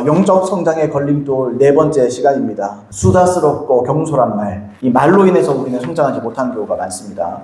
영적 성장의 걸림돌 네 번째 시간입니다. 수다스럽고 경솔한 말. 이 말로 인해서 우리는 성장하지 못하는 경우가 많습니다.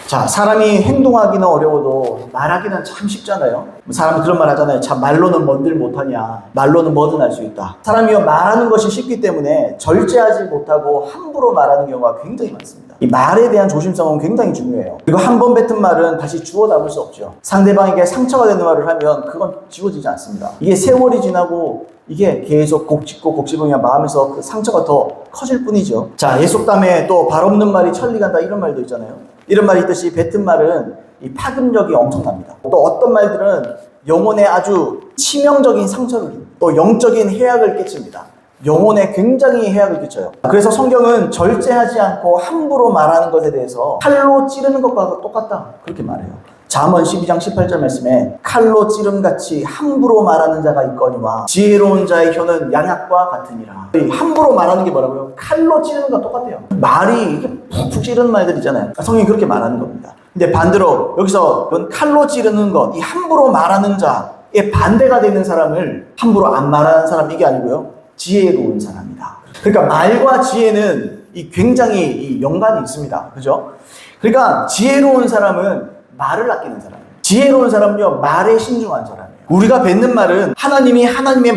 자, 사람이 행동하기는 어려워도 말하기는 참 쉽잖아요. 사람은 그런 말 하잖아요. 참 말로는 뭔들 못하냐. 말로는 뭐든 할 수 있다. 사람이 말하는 것이 쉽기 때문에 절제하지 못하고 함부로 말하는 경우가 굉장히 많습니다. 이 말에 대한 조심성은 굉장히 중요해요. 그리고 한 번 뱉은 말은 다시 주워 담을 수 없죠. 상대방에게 상처가 되는 말을 하면 그건 지워지지 않습니다. 이게 세월이 지나고 이게 계속 곡짓고 곡집으면 마음에서 그 상처가 더 커질 뿐이죠. 자, 예속담에 또 발 없는 말이 천리 간다 이런 말도 있잖아요. 이런 말이 있듯이 뱉은 말은 이 파급력이 엄청납니다. 또 어떤 말들은 영혼에 아주 치명적인 상처를 줍니다. 또 영적인 해악을 끼칩니다. 영혼에 굉장히 해악을 끼쳐요. 그래서 성경은 절제하지 않고 함부로 말하는 것에 대해서 칼로 찌르는 것과 똑같다 그렇게 말해요. 잠언 12장 18절 말씀에 칼로 찌름같이 함부로 말하는 자가 있거니와 지혜로운 자의 혀는 양약과 같으니라. 함부로 말하는 게 뭐라고요? 칼로 찌르는 것과 똑같아요. 말이 이게 푹푹 찌르는 말들 있잖아요. 성경이 그렇게 말하는 겁니다. 근데 반대로 여기서 칼로 찌르는 것, 이 함부로 말하는 자의 반대가 되는 사람을 함부로 안 말하는 사람 이게 아니고요. 지혜로운 사람이다. 그러니까 말과 지혜는 굉장히 이 연관이 있습니다. 그죠? 그러니까 지혜로운 사람은 말을 아끼는 사람이에요. 지혜로운 사람은요, 말에 신중한 사람이에요. 우리가 뱉는 말은 하나님이 하나님의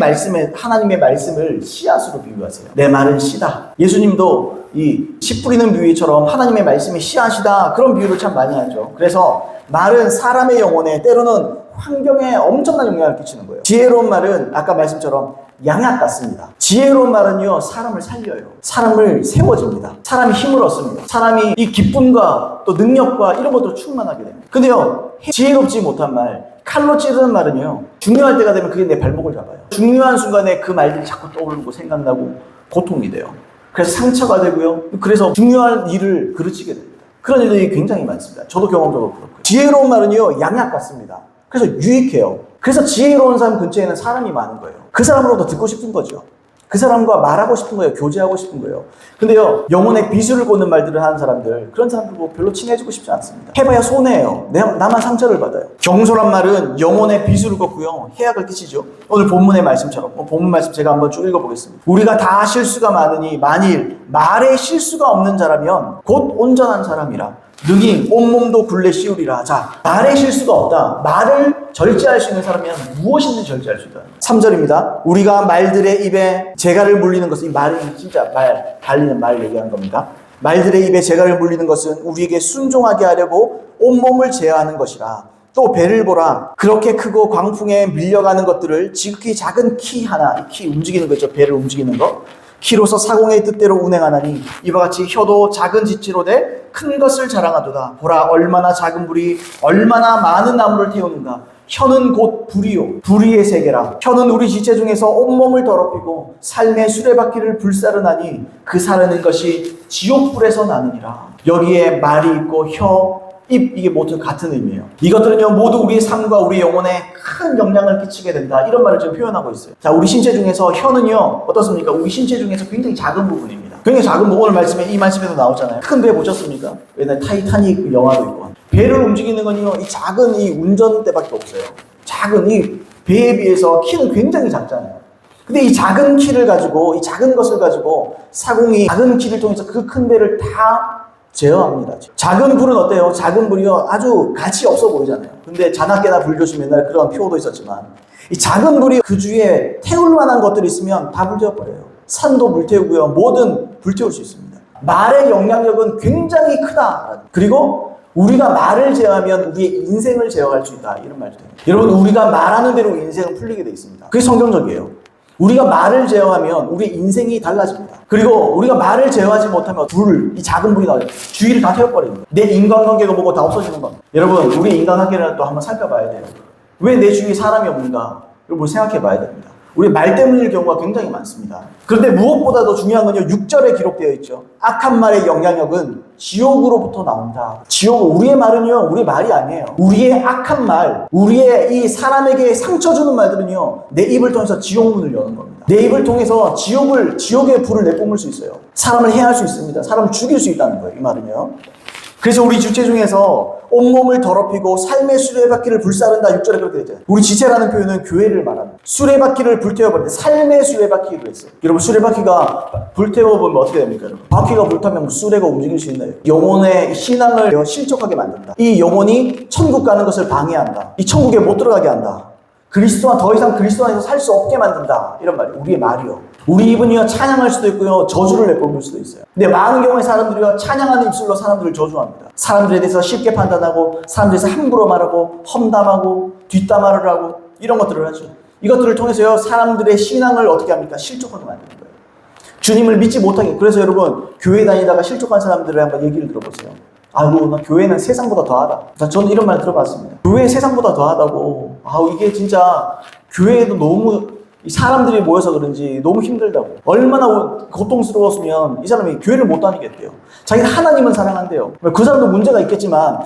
말씀을 씨앗으로 비유하세요. 내 말은 씨다. 예수님도 이 씨 뿌리는 비유처럼 하나님의 말씀이 씨앗이다. 그런 비유를 참 많이 하죠. 그래서 말은 사람의 영혼에 때로는 환경에 엄청난 영향을 끼치는 거예요. 지혜로운 말은 아까 말씀처럼 양약 같습니다. 지혜로운 말은요, 사람을 살려요. 사람을 세워집니다. 사람이 힘을 얻습니다. 사람이 이 기쁨과 또 능력과 이런 것들로 충만하게 됩니다. 근데요, 지혜롭지 못한 말, 칼로 찌르는 말은요, 중요할 때가 되면 그게 내 발목을 잡아요. 중요한 순간에 그 말들이 자꾸 떠오르고 생각나고 고통이 돼요. 그래서 상처가 되고요. 그래서 중요한 일을 그르치게 됩니다. 그런 일들이 굉장히 많습니다. 저도 경험적으로 그렇고요. 지혜로운 말은요, 양약 같습니다. 그래서 유익해요. 그래서 지혜로운 사람 근처에는 사람이 많은 거예요. 그 사람으로부터 듣고 싶은 거죠. 그 사람과 말하고 싶은 거예요. 교제하고 싶은 거예요. 근데요, 영혼에 비수를 꽂는 말들을 하는 사람들, 그런 사람들 뭐 별로 친해지고 싶지 않습니다. 해봐야 손해예요. 나만 상처를 받아요. 경솔한 말은 영혼에 비수를 꽂고요, 해악을 끼치죠. 오늘 본문의 말씀처럼, 본문 말씀 제가 한번 쭉 읽어보겠습니다. 우리가 다 실수가 많으니 만일 말에 실수가 없는 자라면 곧 온전한 사람이라. 능히 온몸도 굴레 씌우리라. 자, 말에 실수가 없다. 말을 절제할 수 있는 사람이면 무엇이든지 절제할 수 있다. 3절입니다. 우리가 말들의 입에 재갈을 물리는 것은, 이 말은 진짜 달리는 말 얘기하는 겁니다. 말들의 입에 재갈을 물리는 것은 우리에게 순종하게 하려고 온몸을 제어하는 것이라. 또 배를 보라. 그렇게 크고 광풍에 밀려가는 것들을 지극히 작은 키 하나, 이 키 움직이는 거죠. 배를 움직이는 거. 키로서 사공의 뜻대로 운행하나니 이와 같이 혀도 작은 지체로 돼 큰 것을 자랑하도다. 보라, 얼마나 작은 불이 얼마나 많은 나무를 태우는가. 혀는 곧 불이요, 불의의 세계라. 혀는 우리 지체 중에서 온몸을 더럽히고 삶의 수레바퀴를 불사르나니 그 사르는 것이 지옥불에서 나느니라. 여기에 말이 있고 혀, 입, 이게 모두 같은 의미예요. 이것들은요, 모두 우리의 삶과 우리 영혼에 큰 영향을 끼치게 된다. 이런 말을 지금 표현하고 있어요. 자, 우리 신체 중에서 혀는요, 어떻습니까? 우리 신체 중에서 굉장히 작은 부분입니다. 굉장히 작은 부분, 오늘 말씀에, 이 말씀에도 나오잖아요. 큰 배 보셨습니까? 옛날 타이타닉 영화도 있고. 배를 움직이는 건요, 이 작은 이 운전대밖에 없어요. 작은 이 배에 비해서 키는 굉장히 작잖아요. 근데 이 작은 키를 가지고, 이 작은 것을 가지고 사공이 작은 키를 통해서 그 큰 배를 다 제어합니다. 작은 불은 어때요? 작은 불이요, 아주 가치 없어 보이잖아요. 근데 자나깨나 불조심 옛날에 그런 표도 있었지만, 이 작은 불이 그 주위에 태울 만한 것들이 있으면 다 불태워버려요. 산도 불태우고요, 뭐든 불태울 수 있습니다. 말의 영향력은 굉장히 크다. 그리고 우리가 말을 제어하면 우리의 인생을 제어할 수 있다. 이런 말도 됩니다. 여러분, 우리가 말하는 대로 인생은 풀리게 돼 있습니다. 그게 성경적이에요. 우리가 말을 제어하면 우리의 인생이 달라집니다. 그리고 우리가 말을 제어하지 못하면 이 작은 불이 나와요. 주위를 다 태워버립니다. 내 인간관계가 뭐고 다 없어지는 겁니다. 여러분, 우리 인간관계를 또 한번 살펴봐야 돼요. 왜 내 주위에 사람이 없는가? 여러분, 생각해 봐야 됩니다. 우리 말 때문일 경우가 굉장히 많습니다. 그런데 무엇보다 더 중요한 건요, 6절에 기록되어 있죠. 악한 말의 영향력은 지옥으로부터 나온다. 우리의 말은요, 우리 말이 아니에요. 우리의 악한 말, 우리의 이 사람에게 상처 주는 말들은요, 내 입을 통해서 지옥문을 여는 겁니다. 내 입을 통해서 지옥의 불을 내뿜을 수 있어요. 사람을 해할 수 있습니다. 사람을 죽일 수 있다는 거예요, 이 말은요. 그래서 우리 주체 중에서 온몸을 더럽히고 삶의 수레바퀴를 불사른다. 6절에 그렇게 되잖아요. 우리 지체라는 표현은 교회를 말합니다. 수레바퀴를 불태워버리는데 삶의 수레바퀴로 했어요. 여러분 수레바퀴가 불태워보면 어떻게 됩니까? 여러분? 바퀴가 불타면 수레가 움직일 수 있나요? 영혼의 신앙을 실족하게 만든다. 이 영혼이 천국 가는 것을 방해한다. 이 천국에 못 들어가게 한다. 더 이상 그리스도 안에서 살 수 없게 만든다. 이런 말이에요. 우리의 말이요. 우리 입은요 찬양할 수도 있고요 저주를 내뿜을 수도 있어요. 근데 많은 경우에 사람들이요 찬양하는 입술로 사람들을 저주합니다. 사람들에 대해서 쉽게 판단하고 사람들에 대해서 함부로 말하고 험담하고 뒷담화를 하고 이런 것들을 하죠. 이것들을 통해서요 사람들의 신앙을 어떻게 합니까? 실족하게 만드는 거예요. 주님을 믿지 못하게. 그래서 여러분 교회 다니다가 실족한 사람들을 한번 얘기를 들어보세요. 아이고 나 교회는 세상보다 더하다. 저는 이런 말 들어봤습니다. 교회 세상보다 더하다고. 이게 진짜 교회에도 너무 사람들이 모여서 그런지 너무 힘들다고. 얼마나 고통스러웠으면 이 사람이 교회를 못 다니겠대요. 자기는 하나님은 사랑한대요. 그 사람도 문제가 있겠지만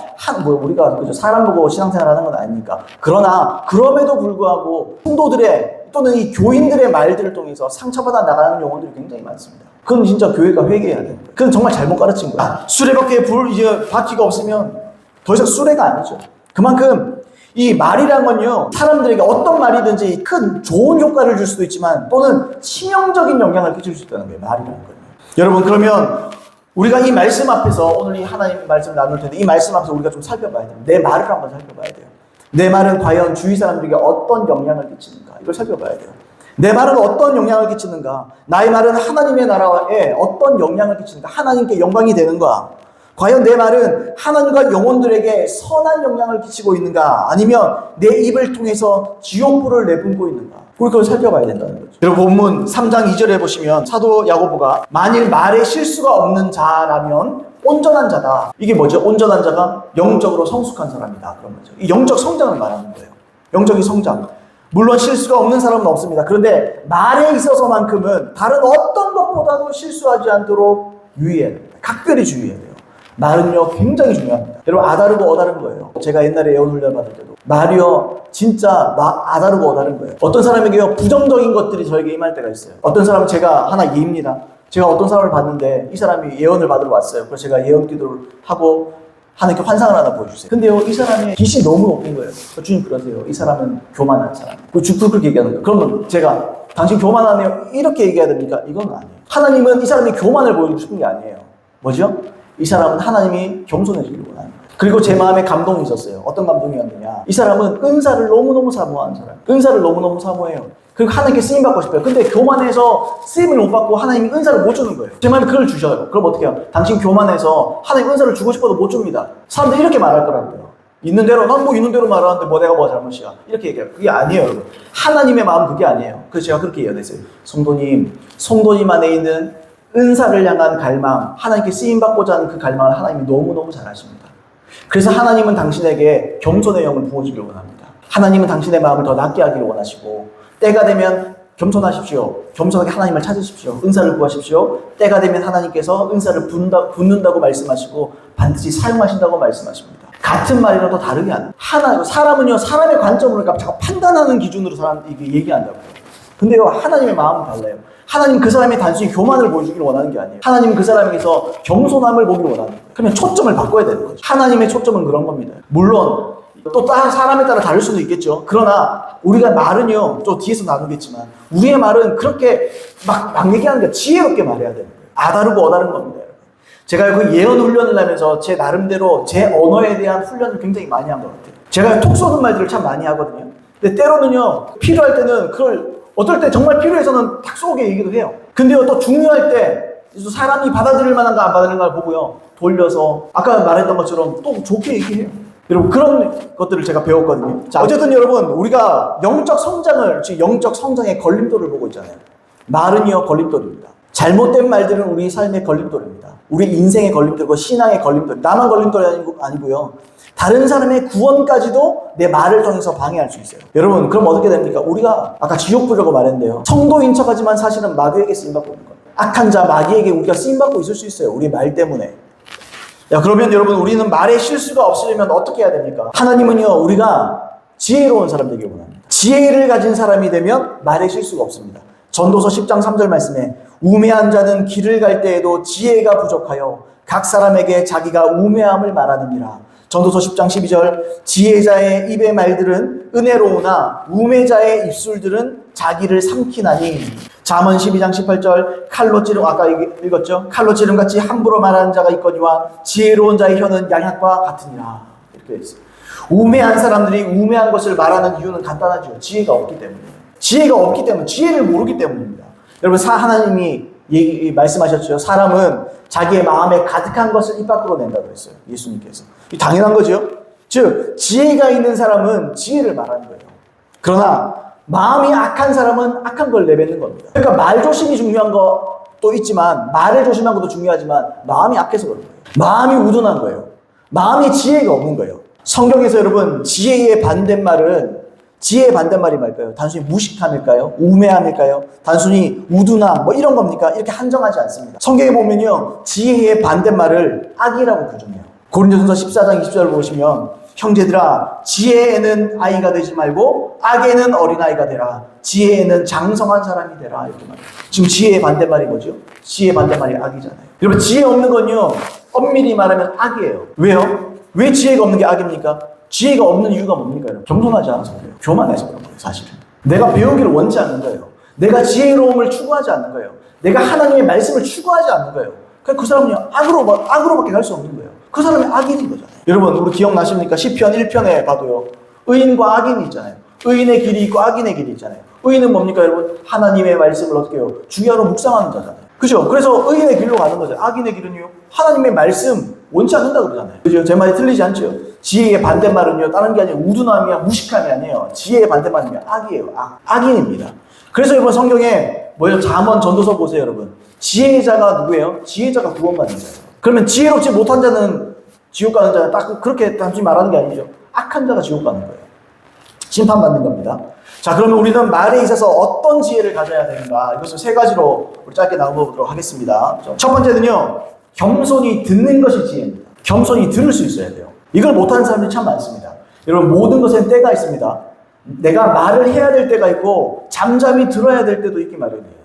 우리가 그죠 사람 보고 신앙생활하는 건 아니니까. 그러나 그럼에도 불구하고 성도들의 또는 이 교인들의 말들을 통해서 상처받아 나가는 영혼들이 굉장히 많습니다. 그건 진짜 교회가 회개해야 돼요. 그건 정말 잘못 가르친 거야. 수레바퀴에 이제 바퀴가 없으면 더 이상 수레가 아니죠. 그만큼 이 말이란 건요 사람들에게 어떤 말이든지 큰 좋은 효과를 줄 수도 있지만 또는 치명적인 영향을 끼칠 수 있다는 거예요. 말이라는 거예요. 여러분 그러면 우리가 이 말씀 앞에서 오늘 이 하나님의 말씀을 나눌 텐데 이 말씀 앞에서 우리가 좀 살펴봐야 돼요. 내 말을 한번 살펴봐야 돼요. 내 말은 과연 주위 사람들에게 어떤 영향을 끼치는가 이걸 살펴봐야 돼요. 내 말은 어떤 영향을 끼치는가? 나의 말은 하나님의 나라에 어떤 영향을 끼치는가? 하나님께 영광이 되는가? 과연 내 말은 하나님과 영혼들에게 선한 영향을 끼치고 있는가? 아니면 내 입을 통해서 지옥불을 내뿜고 있는가? 그걸 살펴봐야 된다는 거죠. 여러분 본문 3장 2절에 보시면 사도 야고보가 만일 말에 실수가 없는 자라면 온전한 자다. 이게 뭐죠? 온전한 자가 영적으로 성숙한 사람이다. 그런 거죠. 이 영적 성장을 말하는 거예요. 영적인 성장. 물론 실수가 없는 사람은 없습니다. 그런데 말에 있어서만큼은 다른 어떤 것보다도 실수하지 않도록 유의해야 됩니다. 각별히 주의해야 돼요. 말은요 굉장히 중요합니다. 여러분 아다르고 어다른 거예요. 제가 옛날에 예언훈련 받을 때도 말이요 진짜 아다르고 어다른 거예요. 어떤 사람에게요 부정적인 것들이 저에게 임할 때가 있어요. 어떤 사람은 제가 하나 예입니다. 제가 어떤 사람을 봤는데 이 사람이 예언을 받으러 왔어요. 그래서 제가 예언 기도를 하고 하나님께 환상을 하나 보여주세요. 근데요 이 사람의 빚이 너무 높은 거예요. 주님 그러세요. 이 사람은 교만한 사람. 그렇게 얘기하는 거예요. 그러면 제가 당신 교만하네요 이렇게 얘기해야 됩니까? 이건 아니에요. 하나님은 이 사람이 교만을 보여주고 싶은 게 아니에요. 뭐죠? 이 사람은 하나님이 겸손해지기를 원하는 거예요. 그리고 제 마음에 감동이 있었어요. 어떤 감동이었느냐? 이 사람은 은사를 너무너무 사모하는 사람. 은사를 너무너무 사모해요. 그리고 하나님께 쓰임받고 싶어요. 근데 교만해서 쓰임을 못 받고 하나님이 은사를 못 주는 거예요. 제 마음에 그걸 주셔요. 그럼 어떻게 해요? 당신 교만해서 하나님 은사를 주고 싶어도 못 줍니다. 사람들이 이렇게 말할 거라고요. 있는 대로, 난 뭐 있는 대로 말하는데 내가 뭐 잘못이야. 이렇게 얘기해요. 그게 아니에요, 여러분. 하나님의 마음 그게 아니에요. 그래서 제가 그렇게 예언했어요. 성도님 안에 있는 은사를 향한 갈망, 하나님께 쓰임받고자 하는 그 갈망을 하나님이 너무너무 잘 아십니다. 그래서 하나님은 당신에게 겸손의 영을 부어주기를 원합니다. 하나님은 당신의 마음을 더 낮게 하기를 원하시고 때가 되면 겸손하십시오. 겸손하게 하나님을 찾으십시오. 은사를 구하십시오. 때가 되면 하나님께서 은사를 붓는다고 말씀하시고 반드시 사용하신다고 말씀하십니다. 같은 말이라도 다르게 하는. 사람은요, 사람의 관점으로 자꾸 판단하는 기준으로 이게 얘기한다고요. 근데요, 하나님의 마음은 달라요. 하나님 그 사람이 단순히 교만을 보여주기를 원하는 게 아니에요. 하나님은 그 사람에게서 겸손함을 보기를 원하는 거예요. 그러면 초점을 바꿔야 되는 거죠. 하나님의 초점은 그런 겁니다. 물론 또 다른 사람에 따라 다를 수도 있겠죠. 그러나 우리가 말은요, 또 뒤에서 나누겠지만 우리의 말은 그렇게 막 얘기하는 게 지혜롭게 말해야 되는 거예요. 아다르고 어다른 겁니다. 제가 그 예언 훈련을 하면서 제 나름대로 제 언어에 대한 훈련을 굉장히 많이 한 것 같아요. 제가 톡 쏘는 말들을 참 많이 하거든요. 근데 때로는요, 필요할 때는 그걸 어떨 때 정말 필요해서는 탁 쏘게 얘기도 해요. 근데요, 또 중요할 때 사람이 받아들일 만한가 안 받아들일만가 보고요, 돌려서 아까 말했던 것처럼 또 좋게 얘기해요. 여러분 그런 것들을 제가 배웠거든요. 자, 어쨌든 여러분 우리가 영적 성장을, 즉 영적 성장의 걸림돌을 보고 있잖아요. 말은요 걸림돌입니다. 잘못된 말들은 우리 삶의 걸림돌입니다. 우리 인생의 걸림돌이고 신앙의 걸림돌. 나만 걸림돌이 아니고요. 다른 사람의 구원까지도 내 말을 통해서 방해할 수 있어요. 여러분 그럼 어떻게 됩니까? 우리가 아까 지옥불이라고 말했는데요. 성도인 척하지만 사실은 마귀에게 쓰임받고 있는 거예요. 악한 자 마귀에게 우리가 쓰임받고 있을 수 있어요. 우리 말 때문에. 야, 그러면 여러분 우리는 말에 실수가 없으려면 어떻게 해야 됩니까? 하나님은요 우리가 지혜로운 사람 되길 원합니다. 지혜를 가진 사람이 되면 말에 실수가 없습니다. 전도서 10장 3절 말씀에 우매한 자는 길을 갈 때에도 지혜가 부족하여 각 사람에게 자기가 우매함을 말하느니라. 전도서 10장 12절 지혜자의 입의 말들은 은혜로우나 우매자의 입술들은 자기를 삼키나니. 잠언 12장 18절 칼로 찌름, 아까 읽었죠? 칼로 찌름같이 함부로 말하는 자가 있거니와 지혜로운 자의 혀는 양약과 같으니라. 이렇게 있어요. 우매한 사람들이 우매한 것을 말하는 이유는 간단하죠. 지혜가 없기 때문이에요. 지혜가 없기 때문에, 지혜를 모르기 때문입니다. 여러분, 하나님이 말씀하셨죠. 사람은 자기의 마음에 가득한 것을 입 밖으로 낸다고 했어요. 예수님께서. 이 당연한 거죠. 즉, 지혜가 있는 사람은 지혜를 말하는 거예요. 그러나 마음이 악한 사람은 악한 걸 내뱉는 겁니다. 그러니까 말조심이 중요한 것도 있지만, 말을 조심한 것도 중요하지만 마음이 악해서 그런 거예요. 마음이 우둔한 거예요. 마음이 지혜가 없는 거예요. 성경에서 여러분, 지혜의 반대말은, 지혜의 반대말이 뭘까요? 단순히 무식함일까요? 우매함일까요? 단순히 우둔함, 뭐 이런 겁니까? 이렇게 한정하지 않습니다. 성경에 보면요, 지혜의 반대말을 악이라고 규정해요. 고린도전서 14장 20절을 보시면, 형제들아, 지혜에는 아이가 되지 말고 악에는 어린아이가 되라. 지혜에는 장성한 사람이 되라. 이렇게 말해요. 지금 지혜의 반대말이 뭐죠? 지혜의 반대말이 악이잖아요. 여러분, 지혜 없는 건요, 엄밀히 말하면 악이에요. 왜요? 왜 지혜가 없는 게 악입니까? 지혜가 없는 이유가 뭡니까? 여러분? 겸손하지 않아서 그래요. 교만해서 그런 거예요, 사실은. 내가 배우기를 원치 않는 거예요. 내가 지혜로움을 추구하지 않는 거예요. 내가 하나님의 말씀을 추구하지 않는 거예요. 그러니까 그 사람은요, 악으로밖에 갈 수 없는 거예요. 그 사람이 악인인 거잖아요. 여러분, 우리 기억나십니까? 시편 1편에 봐도요, 의인과 악인이 있잖아요. 의인의 길이 있고 악인의 길이 있잖아요. 의인은 뭡니까, 여러분? 하나님의 말씀을 어떻게 해요? 주야로 묵상하는 자잖아요. 그죠? 그래서 의인의 길로 가는 거죠. 악인의 길은요, 하나님의 말씀 원치 않는다고 그러잖아요. 그죠? 제 말이 틀리지 않죠? 지혜의 반대말은요, 다른 게 아니라 우둔함이야, 무식함이 아니에요. 지혜의 반대말은요, 악이에요. 악인입니다. 그래서 이번 성경에 뭐예요? 잠언, 전도서 보세요, 여러분. 지혜자가 누구예요? 지혜자가 구원받는 자예요. 그러면 지혜롭지 못한 자는 지옥 가는 자는 딱 그렇게 단순히 말하는 게 아니죠. 악한 자가 지옥 가는 거예요. 심판받는 겁니다. 자, 그러면 우리는 말에 있어서 어떤 지혜를 가져야 되는가? 이것을 세 가지로 우리 짧게 나눠보도록 하겠습니다. 첫 번째는요, 겸손히 듣는 것이 지혜입니다. 겸손히 들을 수 있어야 돼요. 이걸 못하는 사람들이 참 많습니다. 여러분, 모든 것엔 때가 있습니다. 내가 말을 해야 될 때가 있고 잠잠히 들어야 될 때도 있기 마련이에요.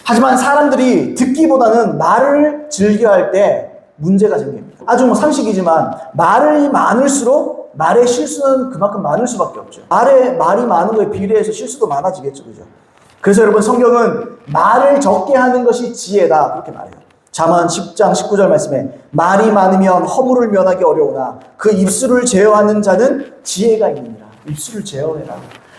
하지만 사람들이 듣기보다는 말을 즐겨할 때 문제가 생깁니다. 아주 상식이지만 말이 많을수록 말의 실수는 그만큼 많을 수밖에 없죠. 말이 많은 거에 비례해서 실수도 많아지겠죠. 그죠? 그래서 여러분, 성경은 말을 적게 하는 것이 지혜다, 그렇게 말해요. 잠언 10장 19절 말씀에 말이 많으면 허물을 면하기 어려우나 그 입술을 제어하는 자는 지혜가 있느니라. 입술을 제어해라.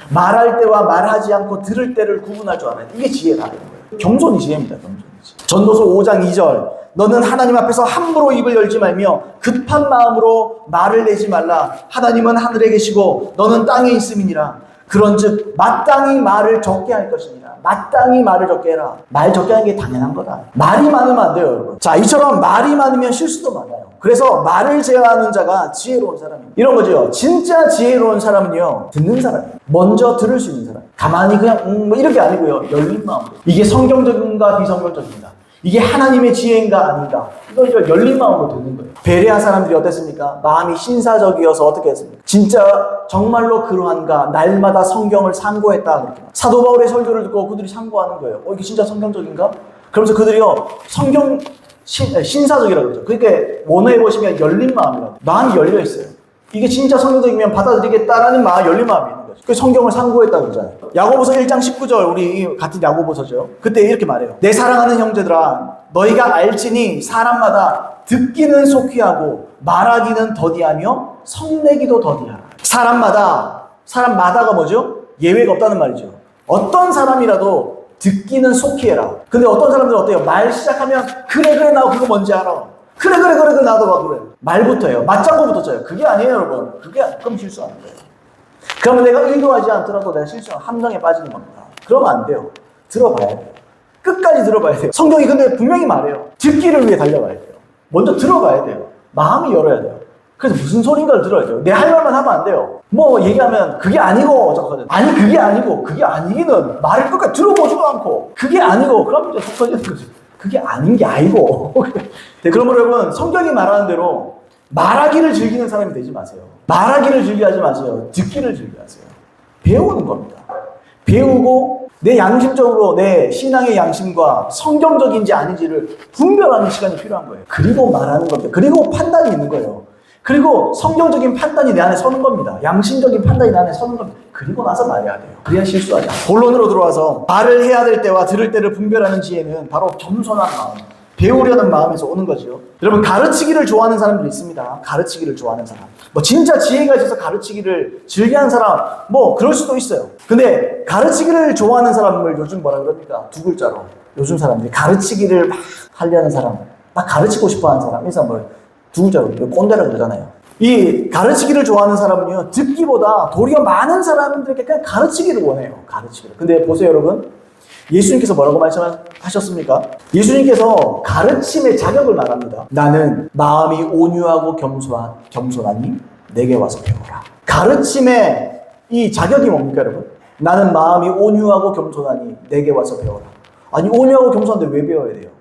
말할 때와 말하지 않고 들을 때를 구분할 줄 알아야 돼. 이게 지혜다. 겸손이 지혜입니다. 겸손이. 전도서 5장 2절 너는 하나님 앞에서 함부로 입을 열지 말며 급한 마음으로 말을 내지 말라. 하나님은 하늘에 계시고 너는 땅에 있음이니라. 그런즉 마땅히 말을 적게 할 것이니라. 마땅히 말을 적게 해라. 말 적게 하는 게 당연한 거다. 말이 많으면 안 돼요, 여러분. 자, 이처럼 말이 많으면 실수도 많아요. 그래서 말을 제어하는 자가 지혜로운 사람입니다. 이런 거죠. 진짜 지혜로운 사람은요, 듣는 사람이에요. 먼저 들을 수 있는 사람. 가만히 그냥 뭐 이렇게 아니고요, 열린 마음으로. 이게 성경적인가 비성경적인가? 이게 하나님의 지혜인가 아닌가? 이걸 열린 마음으로 듣는 거예요. 베레아 사람들이 어땠습니까? 마음이 신사적이어서 어떻게 했습니까? 진짜 정말로 그러한가? 날마다 성경을 상고했다. 그렇게. 사도 바울의 설교를 듣고 그들이 상고하는 거예요. 이게 진짜 성경적인가? 그러면서 그들이요, 성경 신사적이라고 그러죠. 그러니까 원어에 보시면 열린 마음이라고. 마음이 열려 있어요. 이게 진짜 성경적이면 받아들이겠다라는 열린 마음이 있는 거죠. 그 성경을 상고했다고 그러잖아요. 야고보서 1장 19절, 우리 같은 야고보서죠. 그때 이렇게 말해요. 내 사랑하는 형제들아, 너희가 알지니 사람마다 듣기는 속히하고 말하기는 더디하며 성내기도 더디하라. 사람마다가 뭐죠? 예외가 없다는 말이죠. 어떤 사람이라도 듣기는 속히 해라. 근데 어떤 사람들은 어때요? 말 시작하면 그래 나 그거 뭔지 알아. 그래 나도 봐 그래. 말부터 해요. 맞장구부터 쳐요. 그게 아니에요, 여러분. 그럼 실수하는 거예요. 그러면 내가 의도하지 않더라도 내가 실수하면 함정에 빠지는 겁니다. 그러면 안 돼요. 들어봐야 돼요. 끝까지 들어봐야 돼요. 성경이 근데 분명히 말해요. 듣기를 위해 달려가야 돼요. 먼저 들어봐야 돼요. 마음이 열어야 돼요. 그래서 무슨 소린가를 들어야 돼요. 내 할 말만 하면 안 돼요. 뭐 얘기하면 그게 아니고 잠깐만요. 아니 그게 아니고 그게 아니기는 말을 끝까지 들어보지도 않고 그게 아니고 그럼 이제 속 터지는 거지. 그게 아닌 게 아니고. 네, 그러므로 여러분 성경이 말하는 대로 말하기를 즐기는 사람이 되지 마세요. 말하기를 즐겨하지 마세요. 듣기를 즐겨하세요. 배우는 겁니다. 배우고 내 양심적으로 내 신앙의 양심과 성경적인지 아닌지를 분별하는 시간이 필요한 거예요. 그리고 말하는 겁니다. 그리고 판단이 있는 거예요. 그리고 성경적인 판단이 내 안에 서는 겁니다. 양심적인 판단이 내 안에 서는 겁니다. 그리고 나서 말해야 돼요. 그래야 실수하지 않아요. 본론으로 들어와서 말을 해야 될 때와 들을 때를 분별하는 지혜는 바로 겸손한 마음, 배우려는 마음에서 오는 거죠. 여러분, 가르치기를 좋아하는 사람들이 있습니다. 가르치기를 좋아하는 사람. 진짜 지혜가 있어서 가르치기를 즐겨하는 사람, 그럴 수도 있어요. 근데 가르치기를 좋아하는 사람을 요즘 뭐라 그럽니까? 두 글자로. 요즘 사람들이 가르치기를 막 하려는 사람, 막 가르치고 싶어 하는 사람, 이 사람을 두 글자로 꼰대라 그러잖아요. 이 가르치기를 좋아하는 사람은요, 듣기보다 도리어 많은 사람들에게 그냥 가르치기를 원해요. 가르치기를. 근데 보세요, 여러분. 예수님께서 뭐라고 말씀하셨습니까? 예수님께서 가르침의 자격을 말합니다. 나는 마음이 온유하고 겸손하니 내게 와서 배워라. 가르침의 이 자격이 뭡니까, 여러분? 나는 마음이 온유하고 겸손하니 내게 와서 배워라. 아니, 온유하고 겸손한데 왜 배워야 돼요?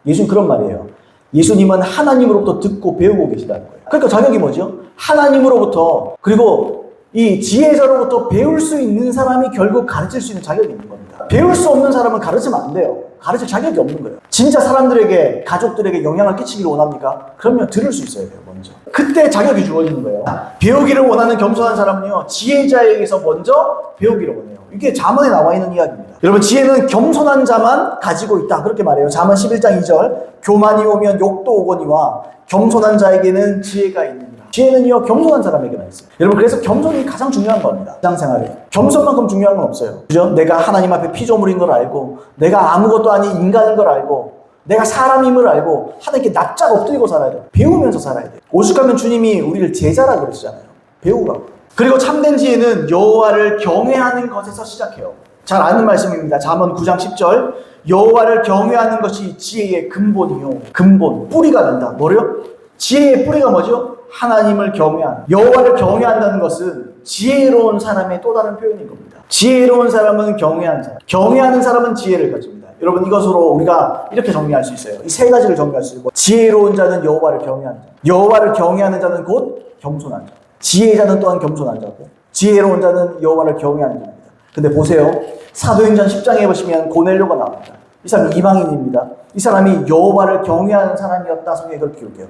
예수님 그런 말이에요. 예수님은 하나님으로부터 듣고 배우고 계시다는 거예요. 그러니까 자격이 뭐죠? 하나님으로부터, 그리고 이 지혜자로부터 배울 수 있는 사람이 결국 가르칠 수 있는 자격이 있는 겁니다. 배울 수 없는 사람은 가르치면 안 돼요. 가르칠 자격이 없는 거예요. 진짜 사람들에게, 가족들에게 영향을 끼치기를 원합니까? 그러면 들을 수 있어야 돼요, 먼저. 그때 자격이 주어지는 거예요. 배우기를 원하는 겸손한 사람은요, 지혜자에게서 먼저 배우기를 원해요. 이게 잠언에 나와 있는 이야기입니다. 여러분, 지혜는 겸손한 자만 가지고 있다, 그렇게 말해요. 잠언 11장 2절. 교만이 오면 욕도 오거니와 겸손한 자에게는 지혜가 있느니라. 지혜는요, 겸손한 사람에게만 있어요. 여러분, 그래서 겸손이 가장 중요한 겁니다. 신앙생활에. 겸손만큼 중요한 건 없어요. 그죠? 내가 하나님 앞에 피조물인 걸 알고, 내가 아무것도 아닌 인간인 걸 알고, 내가 사람임을 알고, 하나님께 납작 엎드리고 살아야 돼요. 배우면서 살아야 돼요. 오죽하면 주님이 우리를 제자라 그러시잖아요. 배우라고. 그리고 참된 지혜는 여호와를 경외하는 것에서 시작해요. 잘 아는 말씀입니다. 잠언 9장 10절. 여호와를 경외하는 것이 지혜의 근본이요. 근본, 뿌리가 된다. 뭐래요? 지혜의 뿌리가 뭐죠? 하나님을 경외하는. 여호와를 경외한다는 것은 지혜로운 사람의 또 다른 표현인 겁니다. 지혜로운 사람은 경외하는 사람. 경외하는 사람은 지혜를 가집니다. 여러분, 이것으로 우리가 이렇게 정리할 수 있어요. 이 세 가지를 정리할 수 있고, 지혜로운 자는 여호와를 경외하는 자. 여호와를 경외하는 자는 곧 겸손한 자. 지혜자는 또한 겸손한 자고, 지혜로운 자는 여호와를 경외하는 자입니다. 근데 보세요. 사도행전 10장에 보시면 고넬료가 나옵니다. 이 사람이 이방인입니다. 이 사람이 여호와를 경외하는 사람이었다. 성경에 그렇게 기록해요.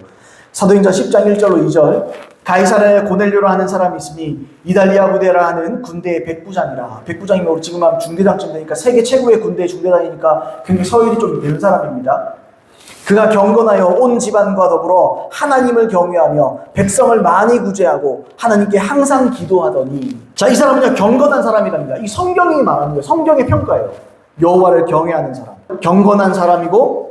사도행전 10장 1절로 2절. 가이사랴에 고넬료라 하는 사람이 있으니 이달리아 부대라 하는 군대의 백부장이라. 백부장이면 지금 하면 중대장쯤 되니까 세계 최고의 군대의 중대장이니까 굉장히 서열이 좀 되는 사람입니다. 그가 경건하여 온 집안과 더불어 하나님을 경외하며 백성을 많이 구제하고 하나님께 항상 기도하더니. 자, 이 사람은요, 경건한 사람이랍니다. 이 성경이 말하는 거예요. 성경의 평가예요. 여호와를 경외하는 사람. 경건한 사람이고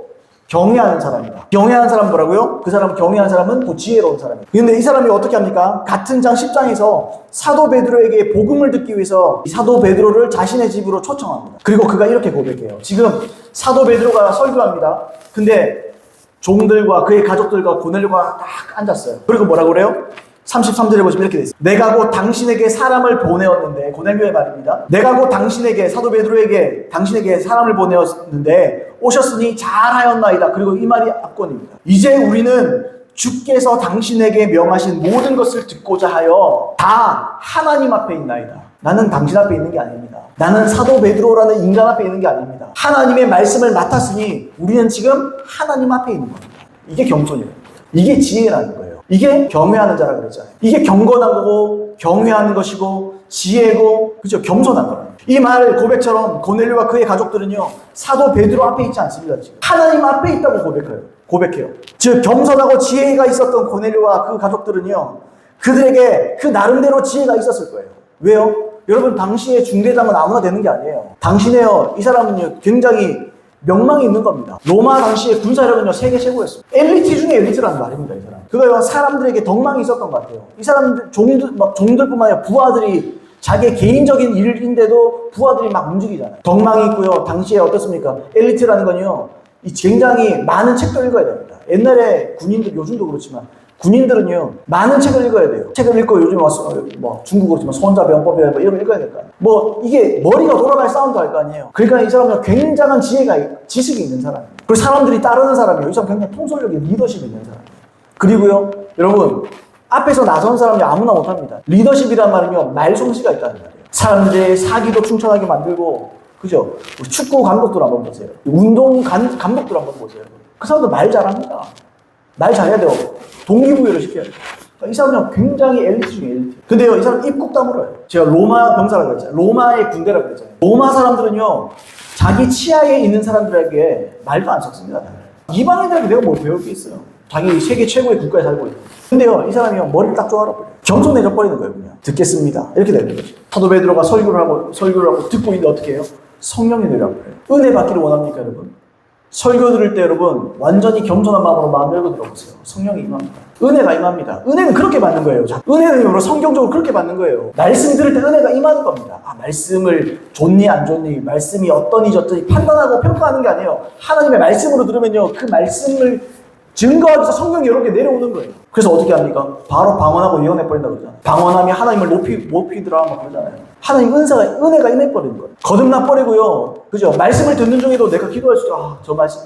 경외하는 사람이다. 경외하는 사람 뭐라고요? 그 사람 경외하는 사람은 곧 지혜로운 사람이다. 그런데 이 사람이 어떻게 합니까? 같은 장 10장에서 사도 베드로에게 복음을 듣기 위해서 사도 베드로를 자신의 집으로 초청합니다. 그리고 그가 이렇게 고백해요. 지금 사도 베드로가 설교합니다. 근데 종들과 그의 가족들과 고넬료가 딱 앉았어요. 그리고 뭐라고 그래요? 33절에 보시면 이렇게 돼 있어요. 내가 곧 당신에게 사람을 보내었는데, 고넬료의 말입니다. 내가 곧 당신에게, 사도 베드로에게 당신에게 사람을 보내었는데 오셨으니 잘하였나이다. 그리고 이 말이 압권입니다. 이제 우리는 주께서 당신에게 명하신 모든 것을 듣고자 하여 다 하나님 앞에 있나이다. 나는 당신 앞에 있는 게 아닙니다. 나는 사도 베드로라는 인간 앞에 있는 게 아닙니다. 하나님의 말씀을 맡았으니 우리는 지금 하나님 앞에 있는 겁니다. 이게 겸손이에요. 이게 지혜라는 거예요. 이게 경외하는 자라 그랬잖아요. 이게 경건한 거고 경외하는 것이고 지혜고, 그죠? 겸손한 거예요. 이 말 고백처럼 고넬료와 그의 가족들은요, 사도 베드로 앞에 있지 않습니다. 지금 하나님 앞에 있다고 고백해요. 즉 겸손하고 지혜가 있었던 고넬료와 그 가족들은요, 그들에게 그 나름대로 지혜가 있었을 거예요. 왜요? 여러분, 당시에 중대장은 아무나 되는 게 아니에요. 당시에요, 이 사람은요, 굉장히 명망이 있는 겁니다. 로마 당시의 군사력은요, 세계 최고였습니다. 엘리트 중에 엘리트라는 말입니다, 이 사람. 그거요, 사람들에게 덕망이 있었던 것 같아요. 이 사람들, 종들뿐만 아니라 부하들이 자기의 개인적인 일인데도 부하들이 막 움직이잖아요. 덕망이 있고요. 당시에 어떻습니까? 엘리트라는 건요, 이 굉장히 많은 책도 읽어야 됩니다. 옛날에 군인들, 요즘도 그렇지만, 군인들은요, 많은 책을 읽어야 돼요. 책을 읽고 요즘 중국어로 치면 손자병법이라 이런 거 읽어야 될 거 아니에요. 이게 머리가 돌아갈 싸움도 할 거 아니에요. 그러니까 이 사람은 굉장한 지식이 있는 사람이에요. 그리고 사람들이 따르는 사람이에요. 이 사람 굉장히 통솔력이, 리더십이 있는 사람이에요. 그리고요, 여러분, 앞에서 나선 사람이 아무나 못합니다. 리더십이란 말은요, 말솜씨가 있다는 말이에요. 사람들의 사기도 충천하게 만들고, 그죠? 축구 감독들 한번 보세요. 운동 감독들 한번 보세요. 그 사람들 말 잘합니다. 말 잘해야 돼요. 동기부여를 시켜야 돼요. 이 사람은 굉장히 엘리트 중에 엘리트. 근데요, 이 사람 입국 다물어요. 제가 로마 병사라고 그랬잖아요. 로마의 군대라고 그랬잖아요. 로마 사람들은요, 자기 치하에 있는 사람들에게 말도 안 섞습니다. 이방인들에게 내가 뭘 배울 게 있어요. 자기 세계 최고의 국가에 살고 있고. 근데요, 이 사람이요, 머리를 딱 조아려버려요. 겸손해져 버리는 거예요, 그냥. 듣겠습니다. 이렇게 되는 거죠. 사도 베드로가 설교를 하고 듣고 있는데 어떻게 해요? 성령이 내려와버려요. 은혜 받기를 원합니까, 여러분? 설교 들을 때 여러분, 완전히 겸손한 마음으로 마음 열고 들어보세요. 성령이 임합니다. 은혜가 임합니다. 은혜는 그렇게 받는 거예요. 은혜는 여러분, 성경적으로 그렇게 받는 거예요. 말씀 들을 때 은혜가 임하는 겁니다. 말씀을 좋니 안 좋니, 말씀이 어떠니 저떠니 판단하고 평가하는 게 아니에요. 하나님의 말씀으로 들으면요, 그 말씀을 증거하기 위해서 성경이 여러 개 내려오는 거예요. 그래서 어떻게 합니까? 바로 방언하고 예언해버린다 그러잖아요. 방언함이 하나님을 높이더라 막 그러잖아요. 하나님 은혜가 임해버리는 거예요. 거듭나버리고요. 그죠? 말씀을 듣는 중에도 내가 기도할 수 있죠.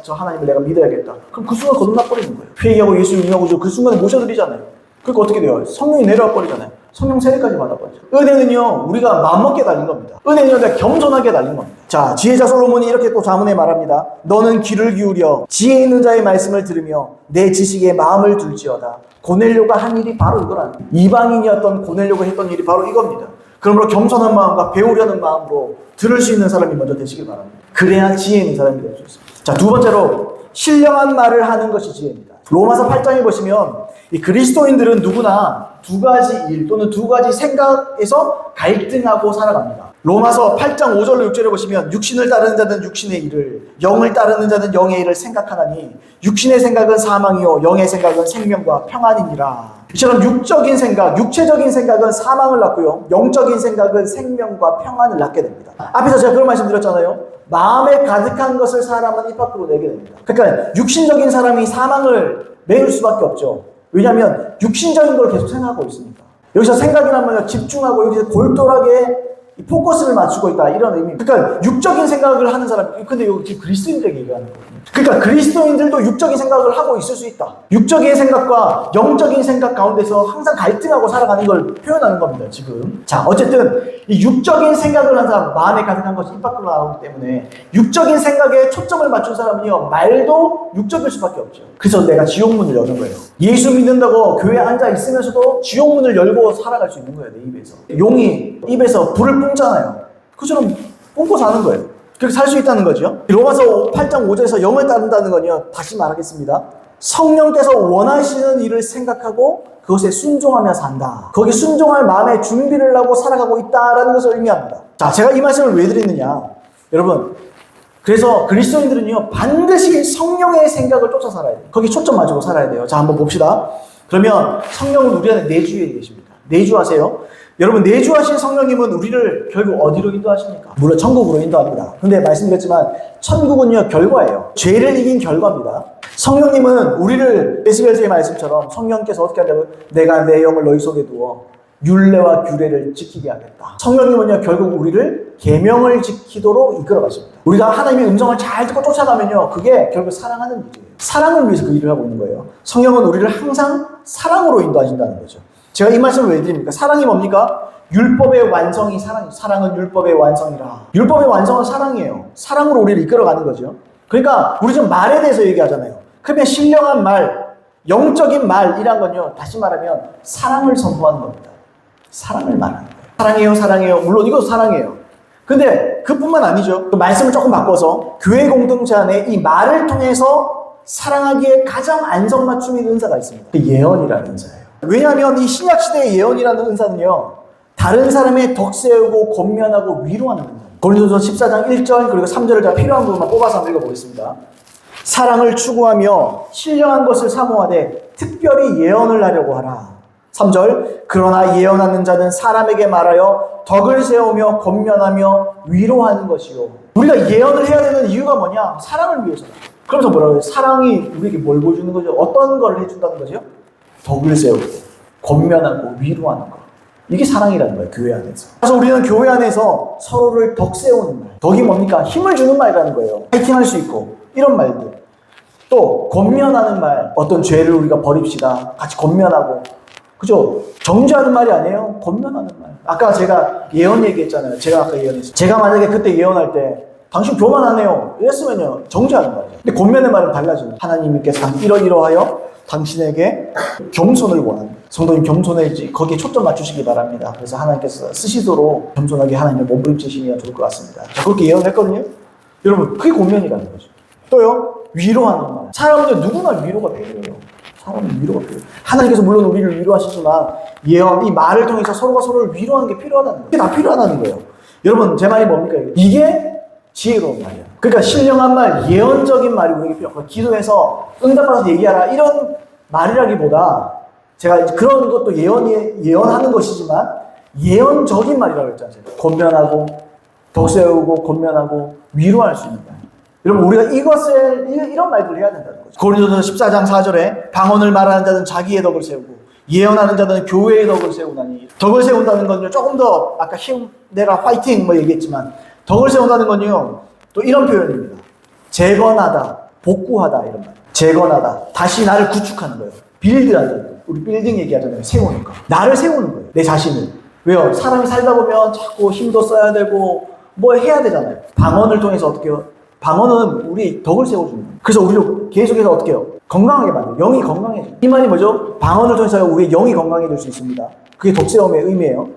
저 하나님을 내가 믿어야겠다. 그럼 그 순간 거듭나버리는 거예요. 회개하고 예수 믿하고 그 순간에 모셔드리잖아요. 그러니까 어떻게 돼요? 성령이 내려와 버리잖아요. 성령 세례까지 받아버리죠. 은혜는요, 우리가 마음먹게 달린 겁니다. 은혜는요, 내가 겸손하게 달린 겁니다. 자, 지혜자 솔로몬이 이렇게 또 자문에 말합니다. 너는 귀를 기울여 지혜 있는 자의 말씀을 들으며 내 지식에 마음을 둘지어다. 고넬료가 한 일이 바로 이거라는 거예요. 이방인이었던 고넬료가 했던 일이 바로 이겁니다. 그러므로 겸손한 마음과 배우려는 마음으로 들을 수 있는 사람이 먼저 되시길 바랍니다. 그래야 지혜 있는 사람이 될 수 있습니다. 자, 두 번째로 신령한 말을 하는 것이 지혜입니다. 로마서 8장에 보시면 이 그리스도인들은 누구나 두 가지 일 또는 두 가지 생각에서 갈등하고 살아갑니다. 로마서 8장 5절로 6절에 보시면 육신을 따르는 자는 육신의 일을, 영을 따르는 자는 영의 일을 생각하나니 육신의 생각은 사망이요 영의 생각은 생명과 평안이니라. 이처럼 육적인 생각, 육체적인 생각은 사망을 낳고요, 영적인 생각은 생명과 평안을 낳게 됩니다. 앞에서 제가 그런 말씀 드렸잖아요. 마음에 가득한 것을 사람은 입 밖으로 내게 됩니다. 그러니까 육신적인 사람이 사망을 메울 수밖에 없죠. 왜냐하면 육신적인 걸 계속 생각하고 있으니까. 여기서 생각이라면 집중하고 여기서 골똘하게 포커스를 맞추고 있다, 이런 의미입니다. 그러니까 육적인 생각을 하는 사람, 근데 여기 지금 그리스도인들에게 얘기하는 거거든요. 그러니까 그리스도인들도 육적인 생각을 하고 있을 수 있다. 육적인 생각과 영적인 생각 가운데서 항상 갈등하고 살아가는 걸 표현하는 겁니다, 지금. 자, 어쨌든 이 육적인 생각을 한 사람, 마음에 가득한 것이 입 밖으로 나오기 때문에 육적인 생각에 초점을 맞춘 사람은요, 말도 육적일 수밖에 없죠. 그래서 내가 지옥문을 여는 거예요. 예수 믿는다고 교회에 앉아 있으면서도 지옥문을 열고 살아갈 수 있는 거예요, 내 입에서. 용이 입에서 불을 뿜잖아요. 그처럼 뿜고 사는 거예요. 그렇게 살 수 있다는 거죠. 로마서 8장 5절에서 영을 따른다는 건요, 다시 말하겠습니다. 성령께서 원하시는 일을 생각하고 그것에 순종하며 산다. 거기 순종할 마음의 준비를 하고 살아가고 있다라는 것을 의미합니다. 자, 제가 이 말씀을 왜 드리느냐, 여러분, 그래서 그리스도인들은요, 반드시 성령의 생각을 쫓아 살아야 돼요. 거기 초점 맞추고 살아야 돼요. 자, 한번 봅시다. 그러면 성령은 우리 안에 내주에 계십니다. 내주하세요. 여러분, 내주하신 성령님은 우리를 결국 어디로 인도하십니까? 물론 천국으로 인도합니다. 근데 말씀드렸지만 천국은요, 결과예요. 죄를 이긴 결과입니다. 성령님은 우리를 에스겔서의 말씀처럼 성령께서 어떻게 한다고요? 내가 내 영을 너희 속에 두어 율례와 규례를 지키게 하겠다. 성령님은요, 결국 우리를 계명을 지키도록 이끌어 가십니다. 우리가 하나님의 음성을 잘 듣고 쫓아가면요, 그게 결국 사랑하는 일이에요. 사랑을 위해서 그 일을 하고 있는 거예요. 성령은 우리를 항상 사랑으로 인도하신다는 거죠. 제가 이 말씀을 왜 드립니까? 사랑이 뭡니까? 율법의 완성이 사랑이에요. 사랑은 율법의 완성이라. 율법의 완성은 사랑이에요. 사랑으로 우리를 이끌어가는 거죠. 그러니까 우리 지금 말에 대해서 얘기하잖아요. 그러면 신령한 말, 영적인 말이란 건요, 다시 말하면 사랑을 선포하는 겁니다. 사랑을 말하는 거예요. 사랑해요, 사랑해요. 물론 이것도 사랑해요. 근데 그뿐만 아니죠. 그 말씀을 조금 바꿔서 교회 공동체 안에 이 말을 통해서 사랑하기에 가장 안성맞춤인 은사가 있습니다. 그 예언이라는 은사예요. 왜냐하면 이 신약시대의 예언이라는 은사는요, 다른 사람의 덕 세우고 권면하고 위로하는 은사입니다. 고린도전서 14장 1절 그리고 3절을 제가 필요한 부분만 뽑아서 한번 읽어보겠습니다. 사랑을 추구하며 신령한 것을 사모하되 특별히 예언을 하려고 하라. 3절 그러나 예언하는 자는 사람에게 말하여 덕을 세우며 권면하며 위로하는 것이요. 우리가 예언을 해야 되는 이유가 뭐냐? 사랑을 위해서다. 그러면서 뭐라고 해요? 사랑이 우리에게 뭘 보여주는 거죠? 어떤 걸 해준다는 거죠? 덕을 세우고 권면하고 위로하는 것. 이게 사랑이라는 거예요, 교회 안에서. 그래서 우리는 교회 안에서 서로를 덕 세우는 말, 덕이 뭡니까? 힘을 주는 말이라는 거예요. 파이팅할 수 있고 이런 말들. 또 권면하는 말, 어떤 죄를 우리가 버립시다, 같이 권면하고, 그죠? 정죄하는 말이 아니에요. 권면하는 말. 아까 제가 예언 얘기했잖아요. 제가 아까 예언했어요. 제가 만약에 그때 예언할 때 당신 교만하네요. 이랬으면요, 정죄하는 말이죠. 근데 권면의 말은 달라져요. 하나님께서 이러이러하여 당신에게 겸손을 원합니다. 성도님 겸손해지 거기에 초점 맞추시기 바랍니다. 그래서 하나님께서 쓰시도록 겸손하게 하나님의 몸부림치시면 좋을 것 같습니다. 자, 그렇게 예언했거든요. 여러분, 그게 권면이라는 거죠. 또요, 위로하는 말. 사람들 누구나 위로가 필요해요. 사람은 위로가 필요해요. 하나님께서 물론 우리를 위로하시지만 예언, 이 말을 통해서 서로가 서로를 위로하는 게 필요하다는 거예요. 이게 다 필요하다는 거예요. 여러분, 제 말이 뭡니까? 이게 지혜로운 말이에요. 그러니까 신령한 말, 예언적인 말이 우리에게 필요하고, 기도해서 응답받아서 얘기하라, 이런 말이라기보다, 제가 그런 것도 예언하는 것이지만 예언적인 말이라고 했잖아요. 권면하고 덕세우고 권면하고 위로할 수 있는 말. 여러분, 우리가 이런 말들을 해야 된다는 거죠. 고린도서 14장 4절에 방언을 말하는 자는 자기의 덕을 세우고 예언하는 자는 교회의 덕을 세우나니. 덕을 세운다는 건요, 조금 더 아까 힘내라 화이팅 뭐 얘기했지만, 덕을 세운다는 건요 또 이런 표현입니다. 재건하다, 복구하다, 이런 말. 재건하다, 다시 나를 구축하는 거예요. 빌드한다는 거예요. 우리 빌딩 얘기하잖아요. 세우는 거. 나를 세우는 거예요. 내 자신을. 왜요? 사람이 살다 보면 자꾸 힘도 써야 되고 뭐 해야 되잖아요. 방언을 통해서 어떻게 해요? 방언은 우리 덕을 세워주는 거예요. 그래서 우리를 계속해서 어떻게 해요? 건강하게 만들어요. 영이 건강해져요. 이 말이 뭐죠? 방언을 통해서 우리의 영이 건강해질 수 있습니다. 그게 덕세움의 의미예요.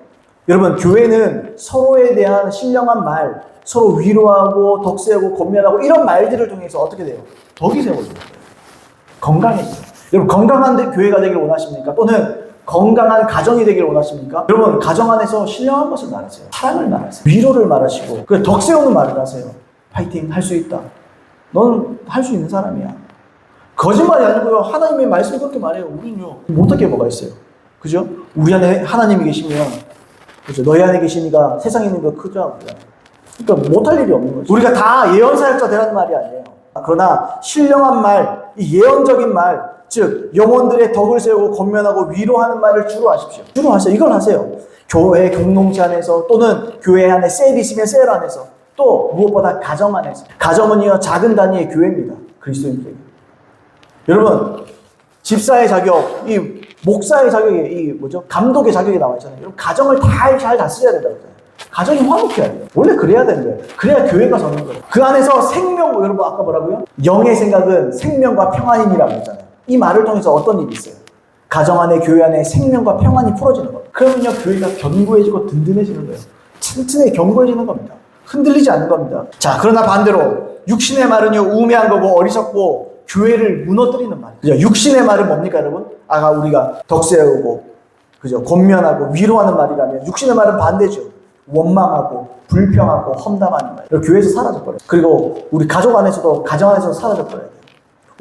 여러분, 교회는 서로에 대한 신령한 말, 서로 위로하고 덕세우고 권면하고 이런 말들을 통해서 어떻게 돼요? 덕이 세워져요. 건강해져요. 여러분, 건강한 교회가 되기를 원하십니까? 또는 건강한 가정이 되기를 원하십니까? 여러분, 가정 안에서 신령한 것을 말하세요. 사랑을 말하세요. 위로를 말하시고 덕 세우는 말을 하세요. 파이팅, 할 수 있다. 넌 할 수 있는 사람이야. 거짓말이 아니고요, 하나님의 말씀을 그렇게 말해요. 우리는요, 못할 게 뭐가 있어요? 그죠? 우리 안에 하나님이 계시면, 그죠? 너희 안에 계시니까 세상에 있는 거 크죠? 그러니까 못할 일이 없는 거죠. 우리가 다 예언사역자 되라는 말이 아니에요. 그러나 신령한 말, 이 예언적인 말, 즉 영혼들의 덕을 세우고 권면하고 위로하는 말을 주로 하십시오. 주로 하세요. 이걸 하세요. 교회 공동체 안에서, 또는 교회 안에 셀이 있으면 셀 안에서, 또 무엇보다 가정 안에서. 가정은요, 작은 단위의 교회입니다. 그리스도인들에게. 여러분, 집사의 자격, 이 목사의 자격이, 이 뭐죠? 감독의 자격이 나와 있잖아요. 여러분, 가정을 잘 다스려야 된다고 했잖아요. 가정이 화목해야 돼요. 원래 그래야 되는 거예요. 그래야 교회가 서는 거예요. 그 안에서 생명, 여러분 아까 뭐라고요? 영의 생각은 생명과 평안이라고 했잖아요. 이 말을 통해서 어떤 일이 있어요? 가정 안에, 교회 안에 생명과 평안이 풀어지는 거예요. 그러면요, 교회가 견고해지고 든든해지는 거예요. 튼튼하게 견고해지는 겁니다. 흔들리지 않는 겁니다. 자, 그러나 반대로 육신의 말은요, 우매한 거고 어리석고 교회를 무너뜨리는 말이에요. 육신의 말은 뭡니까, 여러분? 아까 우리가 덕세우고, 그죠? 권면하고 위로하는 말이라면, 육신의 말은 반대죠. 원망하고 불평하고 험담하는 말. 교회에서 사라져버려요. 그리고 우리 가족 안에서도, 가정 안에서도 사라져버려야 돼요.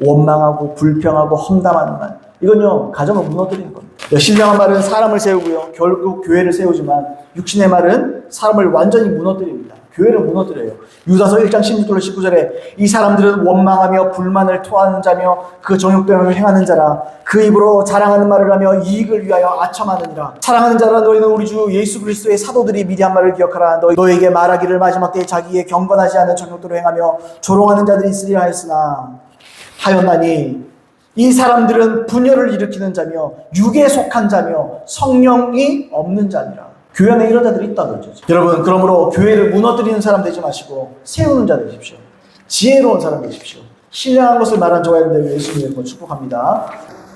원망하고 불평하고 험담하는 말. 이건요, 가정을 무너뜨리는 겁니다. 신령한 말은 사람을 세우고요, 결국 교회를 세우지만, 육신의 말은 사람을 완전히 무너뜨립니다. 교회를 무너뜨려요. 유다서 1장 16절로 19절에 이 사람들은 원망하며 불만을 토하는 자며 그 정욕됨을 행하는 자라. 그 입으로 자랑하는 말을 하며 이익을 위하여 아첨하느니라. 사랑하는 자라, 너희는 우리 주 예수 그리스도의 사도들이 미리 한 말을 기억하라. 너희에게 말하기를 마지막 때에 자기의 경건하지 않은 정욕대로 행하며 조롱하는 자들이 있으리라 했으나 하였나니 이 사람들은 분열을 일으키는 자며 육에 속한 자며 성령이 없는 자니라. 교회 안에 이런 자들이 있다고 그러죠. 여러분, 그러므로 교회를 무너뜨리는 사람 되지 마시고 세우는 자 되십시오. 지혜로운 사람 되십시오. 신령한 것을 말한 저와 여러분들 예수님을 축복합니다.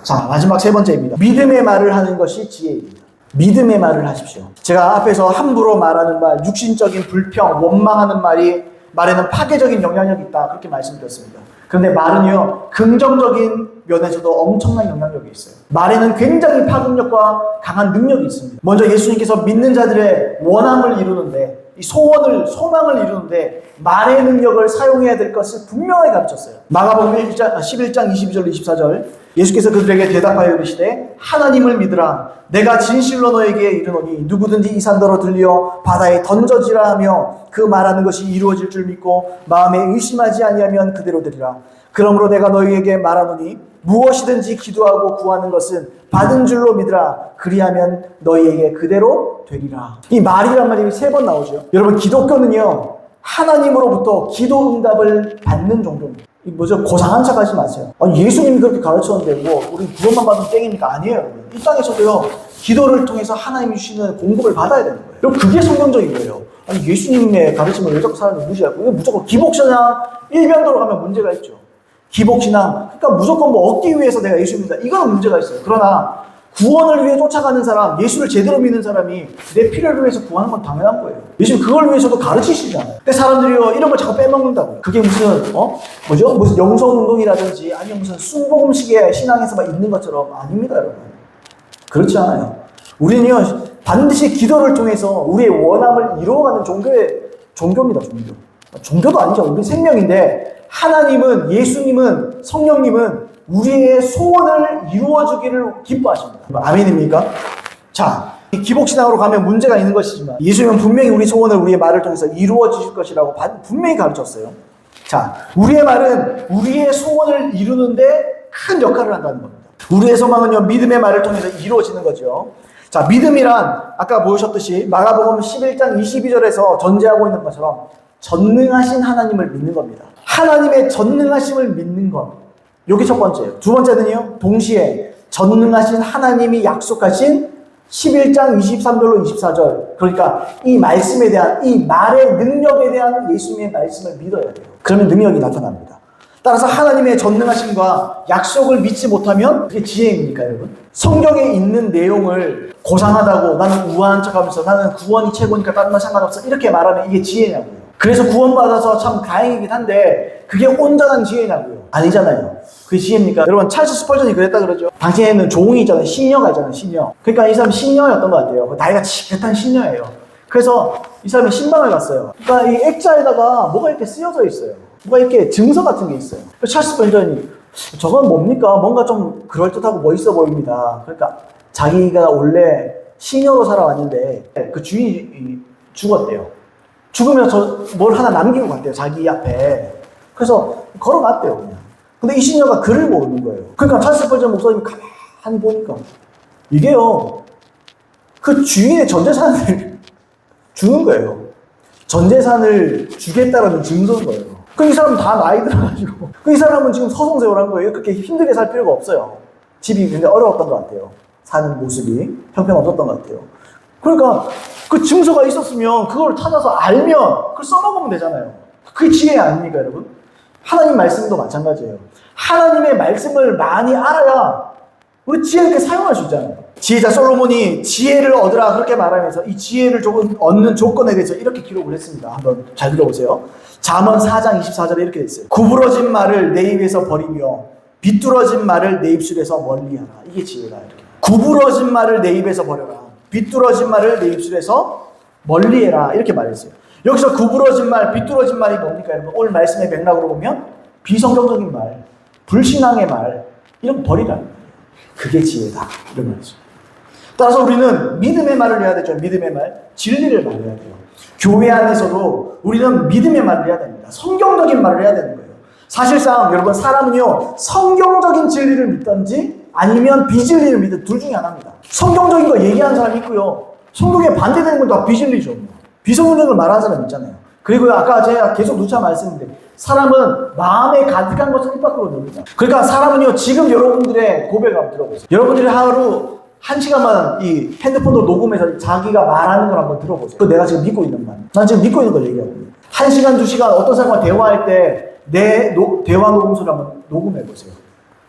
자, 마지막 세 번째입니다. 믿음의 말을 하는 것이 지혜입니다. 믿음의 말을 하십시오. 제가 앞에서 함부로 말하는 말, 육신적인 불평, 원망하는 말에는 파괴적인 영향력이 있다, 그렇게 말씀드렸습니다. 그런데 말은요, 긍정적인 면에서도 엄청난 영향력이 있어요. 말에는 굉장히 파급력과 강한 능력이 있습니다. 먼저 예수님께서 믿는 자들의 원함을 이루는데, 이 소망을 이루는데 말의 능력을 사용해야 될 것을 분명하게 가르쳤어요. 마가복음 11장 22절 24절, 예수께서 그들에게 대답하여 이르시되 하나님을 믿으라. 내가 진실로 너에게 이르노니 누구든지 이 산더러 들려 바다에 던져지라 하며 그 말하는 것이 이루어질 줄 믿고 마음에 의심하지 아니하면 그대로 되리라. 그러므로 내가 너희에게 말하노니 무엇이든지 기도하고 구하는 것은 받은 줄로 믿으라. 그리하면 너희에게 그대로 되리라. 이 말이란 말이 3번 나오죠. 여러분, 기독교는요, 하나님으로부터 기도 응답을 받는 정도입니다. 고상한 척 하지 마세요. 아니, 예수님이 그렇게 가르쳤는데 우리 구원만 받으면 땡입니까? 아니에요. 이 땅에서도요, 기도를 통해서 하나님이 주시는 공급을 받아야 되는 거예요. 여러분, 그게 성경적인 거예요. 아니 예수님의 가르침을 왜 자꾸 사람들이 무시하고 이거 무조건 기복신앙 일변도로 가면 문제가 있죠. 기복신앙 그러니까 무조건 뭐 얻기 위해서 내가 예수 믿는다 이거는 문제가 있어요. 그러나 구원을 위해 쫓아가는 사람, 예수를 제대로 믿는 사람이 내 필요를 위해서 구하는 건 당연한 거예요. 예수님 그걸 위해서도 가르치시잖아요. 근데 사람들이요 이런 걸 자꾸 빼먹는다고요. 그게 무슨 뭐죠? 무슨 영성운동이라든지 아니면 무슨 순복음식의 신앙에서만 있는 것처럼 아닙니다, 여러분. 그렇지 않아요. 우리는요 반드시 기도를 통해서 우리의 원함을 이루어가는 종교입니다. 종교도 아니죠. 우리 생명인데 하나님은 예수님은 성령님은 우리의 소원을 이루어주기를 기뻐하십니다. 아멘입니까? 자, 기복신앙으로 가면 문제가 있는 것이지만 예수님은 분명히 우리 소원을 우리의 말을 통해서 이루어 주실 것이라고 분명히 가르쳤어요. 자, 우리의 말은 우리의 소원을 이루는데 큰 역할을 한다는 겁니다. 우리의 소망은요 믿음의 말을 통해서 이루어지는 거죠. 자, 믿음이란 아까 보셨듯이 마가복음 11장 22절에서 전제하고 있는 것처럼 전능하신 하나님을 믿는 겁니다. 하나님의 전능하심을 믿는 것. 이게 첫 번째예요. 두 번째는요, 동시에 전능하신 하나님이 약속하신 11장 23절로 24절. 그러니까 이 말씀에 대한, 이 말의 능력에 대한 예수님의 말씀을 믿어야 돼요. 그러면 능력이 나타납니다. 따라서 하나님의 전능하심과 약속을 믿지 못하면 그게 지혜입니까, 여러분? 성경에 있는 내용을 고상하다고 나는 우아한 척하면서 나는 구원이 최고니까 다른 건 상관없어 이렇게 말하면 이게 지혜냐고요. 그래서 구원받아서 참 다행이긴 한데 그게 온전한 지혜냐고요. 아니잖아요. 그게 지혜입니까? 여러분 찰스 스펄전이 그랬다 그러죠. 당시에는 종이 있잖아요. 시녀가 있잖아요. 시녀. 그러니까 이 사람이 시녀였던 것 같아요. 나이가 지긋한 시녀예요. 그래서 이 사람이 신방을 갔어요. 그러니까 이 액자에다가 뭐가 이렇게 쓰여져 있어요. 뭐가 이렇게 증서 같은 게 있어요. 찰스 스펄전이 저건 뭡니까? 뭔가 좀 그럴듯하고 멋있어 보입니다. 그러니까 자기가 원래 시녀로 살아왔는데 그 주인이 죽었대요. 죽으면 뭘 하나 남기고 갔대요. 자기 앞에. 그래서 걸어놨대요. 그냥. 근데 이 시녀가 글을 모르는 거예요. 그러니까 찰스 스펄전 목사님이 가만히 보니까 이게요. 그 주인의 전재산을 주는 거예요. 전재산을 주겠다라는 증서인 거예요. 그 이 사람은 다 나이 들어가지고 이 사람은 지금 서성세월한 거예요. 그렇게 힘들게 살 필요가 없어요. 집이 굉장히 어려웠던 것 같아요. 사는 모습이 형편없었던 것 같아요. 그러니까 그 증서가 있었으면 그걸 찾아서 알면 그걸 써먹으면 되잖아요. 그게 지혜 아닙니까, 여러분? 하나님 말씀도 마찬가지예요. 하나님의 말씀을 많이 알아야 우리 지혜 있게 사용할 수 있잖아요. 지혜자 솔로몬이 지혜를 얻으라 그렇게 말하면서 이 지혜를 얻는 조건에 대해서 이렇게 기록을 했습니다. 한번 잘 들어보세요. 잠언 4장 24절에 이렇게 돼 있어요. 구부러진 말을 내 입에서 버리며 비뚤어진 말을 내 입술에서 멀리하라. 이게 지혜다. 이렇게. 구부러진 말을 내 입에서 버려라. 비뚤어진 말을 내 입술에서 멀리해라. 이렇게 말했어요. 여기서 구부러진 말, 비뚤어진 말이 뭡니까, 여러분? 오늘 말씀의 맥락으로 보면 비성경적인 말, 불신앙의 말 이런 거 버리라는 거예요. 그게 지혜다. 이런 말이죠. 따라서 우리는 믿음의 말을 해야 되죠. 믿음의 말, 진리를 말해야 돼요. 교회 안에서도 우리는 믿음의 말을 해야 됩니다. 성경적인 말을 해야 되는 거예요. 사실상 여러분 사람은요 성경적인 진리를 믿든지 아니면 비진리를 믿든 둘 중에 하나입니다. 성경적인 거 얘기하는 사람이 있고요. 성경에 반대되는 건 다 비진리죠. 비성경적을 말하는 사람 있잖아요. 그리고 아까 제가 계속 누차 말씀드렸는데 사람은 마음에 가득한 것을 입 밖으로 냅니다. 그러니까 사람은요 지금 여러분들의 고백을 한번 들어보세요. 여러분들이 하루 1시간만 이 핸드폰으로 녹음해서 자기가 말하는 걸 한번 들어보세요. 그 내가 지금 믿고 있는 말. 난 지금 믿고 있는 걸 얘기하고 있는 1시간, 2시간 어떤 사람과 대화할 때 내 대화 녹음소리 한번 녹음해보세요.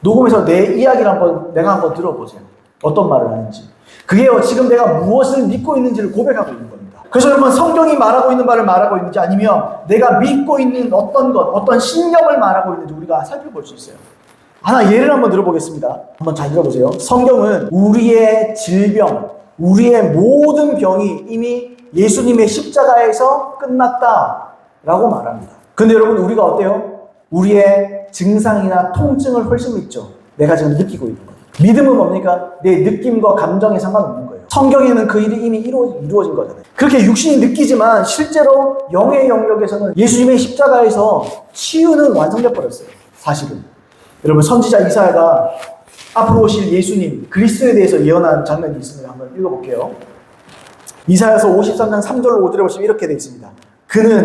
녹음해서 내 이야기를 내가 한번 들어보세요. 어떤 말을 하는지. 그게요, 지금 내가 무엇을 믿고 있는지를 고백하고 있는 겁니다. 그래서 여러분, 성경이 말하고 있는 말을 말하고 있는지 아니면 내가 믿고 있는 어떤 것, 어떤 신념을 말하고 있는지 우리가 살펴볼 수 있어요. 하나 예를 한번 들어보겠습니다. 한번 잘 들어보세요. 성경은 우리의 질병, 우리의 모든 병이 이미 예수님의 십자가에서 끝났다라고 말합니다. 근데 여러분 우리가 어때요? 우리의 증상이나 통증을 훨씬 믿죠. 내가 지금 느끼고 있는 거예요. 믿음은 뭡니까? 내 느낌과 감정에 상관없는 거예요. 성경에는 그 일이 이미 이루어진 거잖아요. 그렇게 육신이 느끼지만 실제로 영의 영역에서는 예수님의 십자가에서 치유는 완성돼 버렸어요. 사실은. 여러분 선지자 이사야가 앞으로 오실 예수님 그리스도에 대해서 예언한 장면이 있습니다. 한번 읽어볼게요. 이사야서 53장 3절로 5절에 보시면 이렇게 되어 있습니다.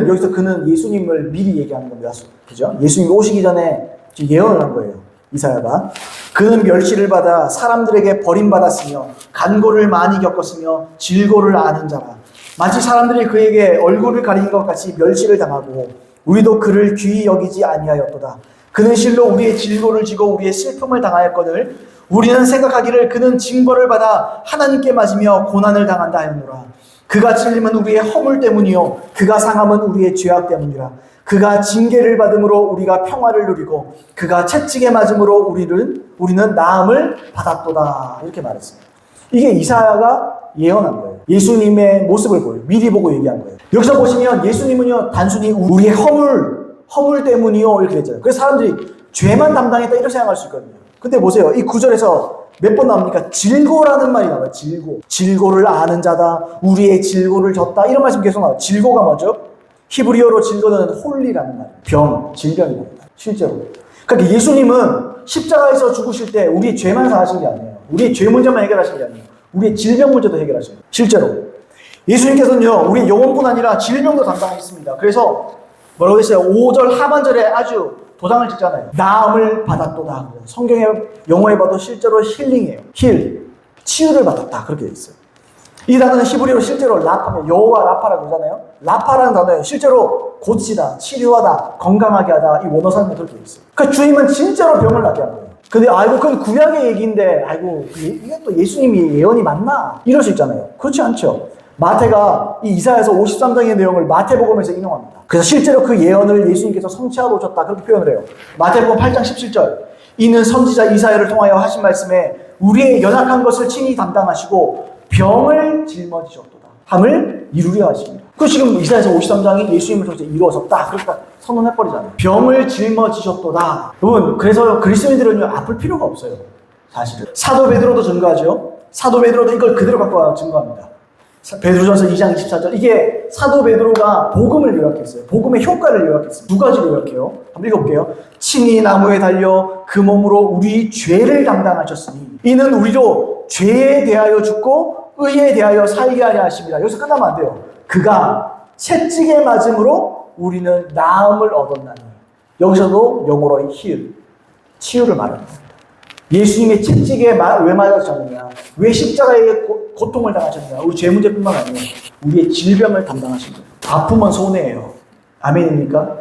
여기서 그는 예수님을 미리 얘기하는 겁니다. 그죠? 예수님이 오시기 전에 예언을 한 거예요. 이사야가. 그는 멸시를 받아 사람들에게 버림받았으며 간고를 많이 겪었으며 질고를 아는 자라. 마치 사람들이 그에게 얼굴을 가리는 것 같이 멸시를 당하고 우리도 그를 귀히 여기지 아니하였도다. 그는 실로 우리의 질고를 지고 우리의 슬픔을 당하였거늘 우리는 생각하기를 그는 징벌을 받아 하나님께 맞으며 고난을 당한다 하였노라. 그가 찔림은 우리의 허물 때문이요 그가 상함은 우리의 죄악 때문이라. 그가 징계를 받음으로 우리가 평화를 누리고 그가 채찍에 맞음으로 우리는 나음을 받았도다. 이렇게 말했습니다. 이게 이사야가 예언한 거예요. 예수님의 모습을 보여요. 미리 보고 얘기한 거예요. 여기서 보시면 예수님은요 단순히 우리의 허물 때문이요 이렇게 됐잖아요. 그래서 사람들이 죄만 담당했다 이렇게 생각할 수 있거든요. 근데 보세요. 이 구절에서 몇 번 나옵니까? 질고라는 말이 나와요. 질고를 아는 자다. 우리의 질고를 졌다. 이런 말씀 계속 나와요. 질고가 뭐죠? 히브리어로 질고는 홀리라는 말. 질병입니다. 실제로. 그러니까 예수님은 십자가에서 죽으실 때 우리의 죄만 사하신 게 아니에요. 우리의 죄 문제만 해결하신 게 아니에요. 우리의 질병 문제도 해결하신 거예요. 실제로. 예수님께서는요, 우리 영혼뿐 아니라 질병도 담당하셨습니다. 그래서 뭐라고 했어요? 5절 하반절에 아주 도장을 찍잖아요. 나음을 받았도다. 성경의 영어에 봐도 실제로 힐링이에요. 치유를 받았다. 그렇게 돼 있어요. 이 단어는 히브리어로 실제로 라파면 여호와 라파라고 그러잖아요. 라파라는 단어에 실제로 고치다, 치료하다, 건강하게 하다. 이 원어사는 그렇게 돼 있어요. 그러니까 주님은 진짜로 병을 낫게 한 거예요. 근데 그건 구약의 얘기인데 이게 또 예수님이 예언이 맞나? 이럴 수 있잖아요. 그렇지 않죠. 마태가 이 이사야서 53장의 내용을 마태복음에서 인용합니다. 그래서 실제로 그 예언을 예수님께서 성취하고 오셨다 그렇게 표현을 해요. 마태복음 8장 17절 이는 선지자 이사야를 통하여 하신 말씀에 우리의 연약한 것을 친히 담당하시고 병을 짊어지셨도다 함을 이루려 하십니다. 그 지금 이사야서 53장이 예수님을 통해서 이루어졌다 그렇게 선언해버리잖아요. 병을 짊어지셨도다. 여러분 그래서 그리스도인들은 아플 필요가 없어요. 사실은 사도 베드로도 증거하죠. 사도 베드로도 이걸 그대로 갖고 와서 증거합니다. 베드로전서 2장 24절 이게 사도 베드로가 복음을 요약했어요. 복음의 효과를 요약했어요. 두 가지로 요약해요. 한번 읽어볼게요. 친히 나무에 달려 그 몸으로 우리 죄를 담당하셨으니 이는 우리로 죄에 대하여 죽고 의에 대하여 살게 하려 하십니다. 여기서 끝나면 안 돼요. 그가 채찍에 맞음으로 우리는 나음을 얻었나니 여기서도 영어로 치유를 말합니다. 예수님의 채찍에 왜 맞으셨느냐? 왜 십자가에 고통을 당하셨느냐? 우리 죄 문제뿐만 아니라 우리의 질병을 담당하신 거예요. 아프면 손해예요. 아멘입니까?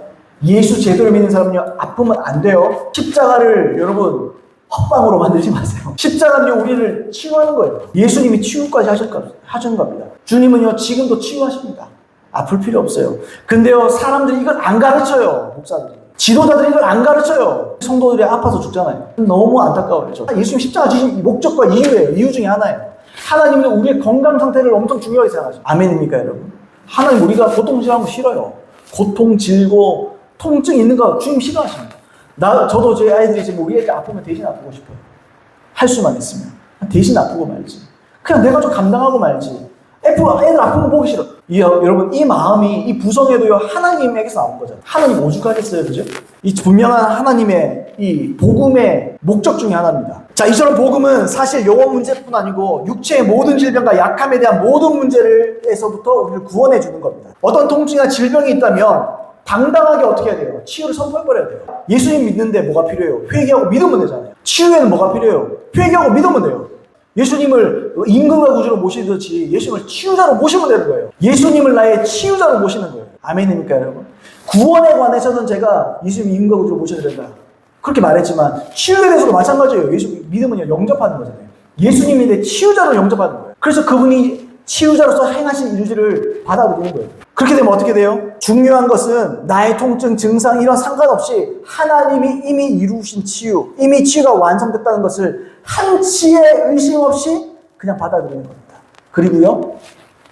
예수 제대로 믿는 사람은요, 아프면 안 돼요. 십자가를 여러분 헛방으로 만들지 마세요. 십자가는요, 우리를 치유하는 거예요. 예수님이 치유까지 하신 겁니다. 주님은요, 지금도 치유하십니다. 아플 필요 없어요. 근데요, 사람들이 이걸 안 가르쳐요. 목사들이. 지도자들이 이걸 안 가르쳐요. 성도들이 아파서 죽잖아요. 너무 안타까워요. 예수님 십자가 지신 목적과 이유예요. 이유 중에 하나예요. 하나님은 우리의 건강 상태를 엄청 중요하게 생각하죠. 아멘입니까, 여러분? 하나님 우리가 고통질하는 거 싫어요. 고통, 질고, 통증 있는 거 주님 싫어하십니다. 저도 제 아이들이 지금 우리 애들 아프면 대신 아프고 싶어요. 할 수만 있으면. 대신 아프고 말지. 그냥 내가 좀 감당하고 말지. 애들 아픈 거 보기 싫어. 여러분, 이 마음이, 이 부성에도요, 하나님에게서 나온 거잖아요. 하나님 오죽하겠어요, 그죠? 이 분명한 하나님의 이 복음의 목적 중에 하나입니다. 자, 이처럼 복음은 사실 영혼 문제뿐 아니고 육체의 모든 질병과 약함에 대한 모든 문제에서부터 우리를 구원해 주는 겁니다. 어떤 통증이나 질병이 있다면 당당하게 어떻게 해야 돼요? 치유를 선포해버려야 돼요. 예수님 믿는데 뭐가 필요해요? 회개하고 믿으면 되잖아요. 치유에는 뭐가 필요해요? 회개하고 믿으면 돼요. 예수님을 임금과 구주로 모시듯이 예수님을 치유자로 모시면 되는 거예요. 예수님을 나의 치유자로 모시는 거예요. 아멘입니까, 여러분? 구원에 관해서는 제가 예수님 임금과 구주로 모셔야 된다. 그렇게 말했지만 치유에 대해서도 마찬가지예요. 예수 믿으면 영접하는 거잖아요. 예수님이 내 치유자로 영접하는 거예요. 그래서 그분이 치유자로서 행하신 일들을 받아들이는 거예요. 그렇게 되면 어떻게 돼요? 중요한 것은 나의 통증, 증상 이런 상관없이 하나님이 이미 이루신 치유, 이미 치유가 완성됐다는 것을 한치의 의심 없이 그냥 받아들이는 겁니다. 그리고요,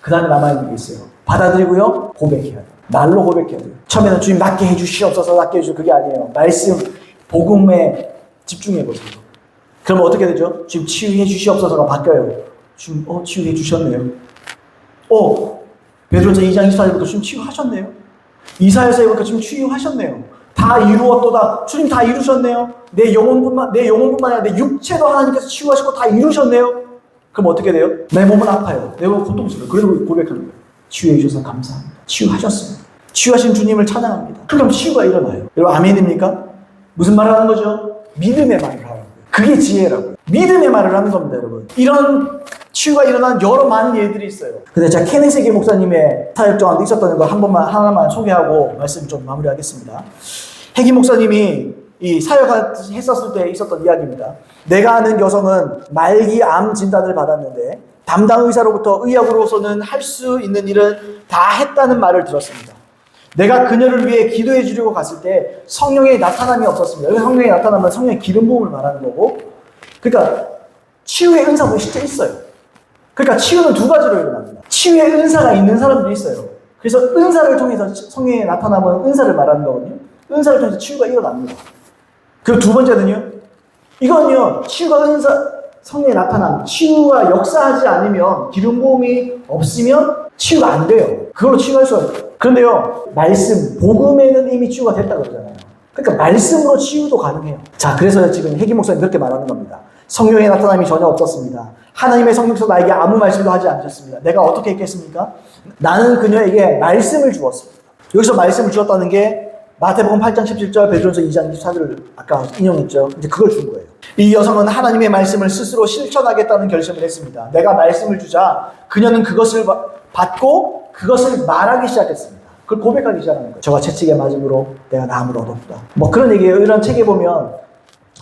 그 다음에 남아있는 게 있어요. 받아들이고요, 고백해야 돼요. 말로 고백해야 돼요. 처음에는 주님 낫게 해주시옵소서, 낫게 해주시옵소서. 그게 아니에요. 말씀, 복음에 집중해보세요. 그러면 어떻게 되죠? 지금 치유해 주시옵소서가 바뀌어요. 지금 치유해 주셨네요. 베드로전서 2장 24절부터 지금 치유하셨네요. 이사야서에 보니까 지금 치유하셨네요. 다 이루었도다. 주님 다 이루셨네요. 내 영혼뿐만 아니라 내 육체도 하나님께서 치유하시고 다 이루셨네요. 그럼 어떻게 돼요? 내 몸은 아파요. 내 몸은 고통스러워요. 그래도 고백하는 거예요. 치유해 주셔서 감사합니다. 치유하셨습니다. 치유하신 주님을 찬양합니다. 그럼 치유가 일어나요. 여러분 아멘입니까? 무슨 말을 하는 거죠? 믿음의 말을 하는 거예요. 그게 지혜라고요. 믿음의 말을 하는 겁니다, 여러분. 이런 치유가 일어난 여러 많은 예들이 있어요. 근데 제가 케네스 게 목사님의 사역 가운데 있었던 거 한 번만 하나만 소개하고 말씀 좀 마무리하겠습니다. 해기 목사님이 이 사역했었을 때 있었던 이야기입니다. 내가 아는 여성은 말기 암 진단을 받았는데 담당 의사로부터 의학으로서는 할 수 있는 일을 다 했다는 말을 들었습니다. 내가 그녀를 위해 기도해 주려고 갔을 때 성령의 나타남이 없었습니다. 여기 성령의 나타남은 성령의 기름 부음을 말하는 거고, 그러니까 치유의 은사도 실제 있어요. 그러니까 치유는 두 가지로 일어납니다. 치유의 은사가 있는 사람들이 있어요. 그래서 은사를 통해서 성령의 나타남은 은사를 말하는 거거든요. 은사를 통해서 치유가 일어납니다. 그리고 두 번째는요, 이건요, 치유가 은사, 성령의 나타남, 치유가 역사하지 않으면, 기름 부음이 없으면 치유가 안 돼요. 그걸로 치유할 수가 없어요. 그런데요, 말씀, 복음에는 이미 치유가 됐다 그러잖아요. 그러니까 말씀으로 치유도 가능해요. 자, 그래서 지금 해기 목사님 그렇게 말하는 겁니다. 성령의 나타남이 전혀 없었습니다. 하나님의 성령께서 나에게 아무 말씀도 하지 않으셨습니다. 내가 어떻게 했겠습니까? 나는 그녀에게 말씀을 주었습니다. 여기서 말씀을 주었다는 게 마태복음 8장 17절, 베드로전서 2장 24절을 아까 인용했죠. 이제 그걸 준 거예요. 이 여성은 하나님의 말씀을 스스로 실천하겠다는 결심을 했습니다. 내가 말씀을 주자 그녀는 그것을 받고 그것을 말하기 시작했습니다. 그걸 고백하기 시작하는 거예요. 저가 채찍에 맞음으로 내가 나음을 얻었다. 뭐 그런 얘기예요. 이런 책에 보면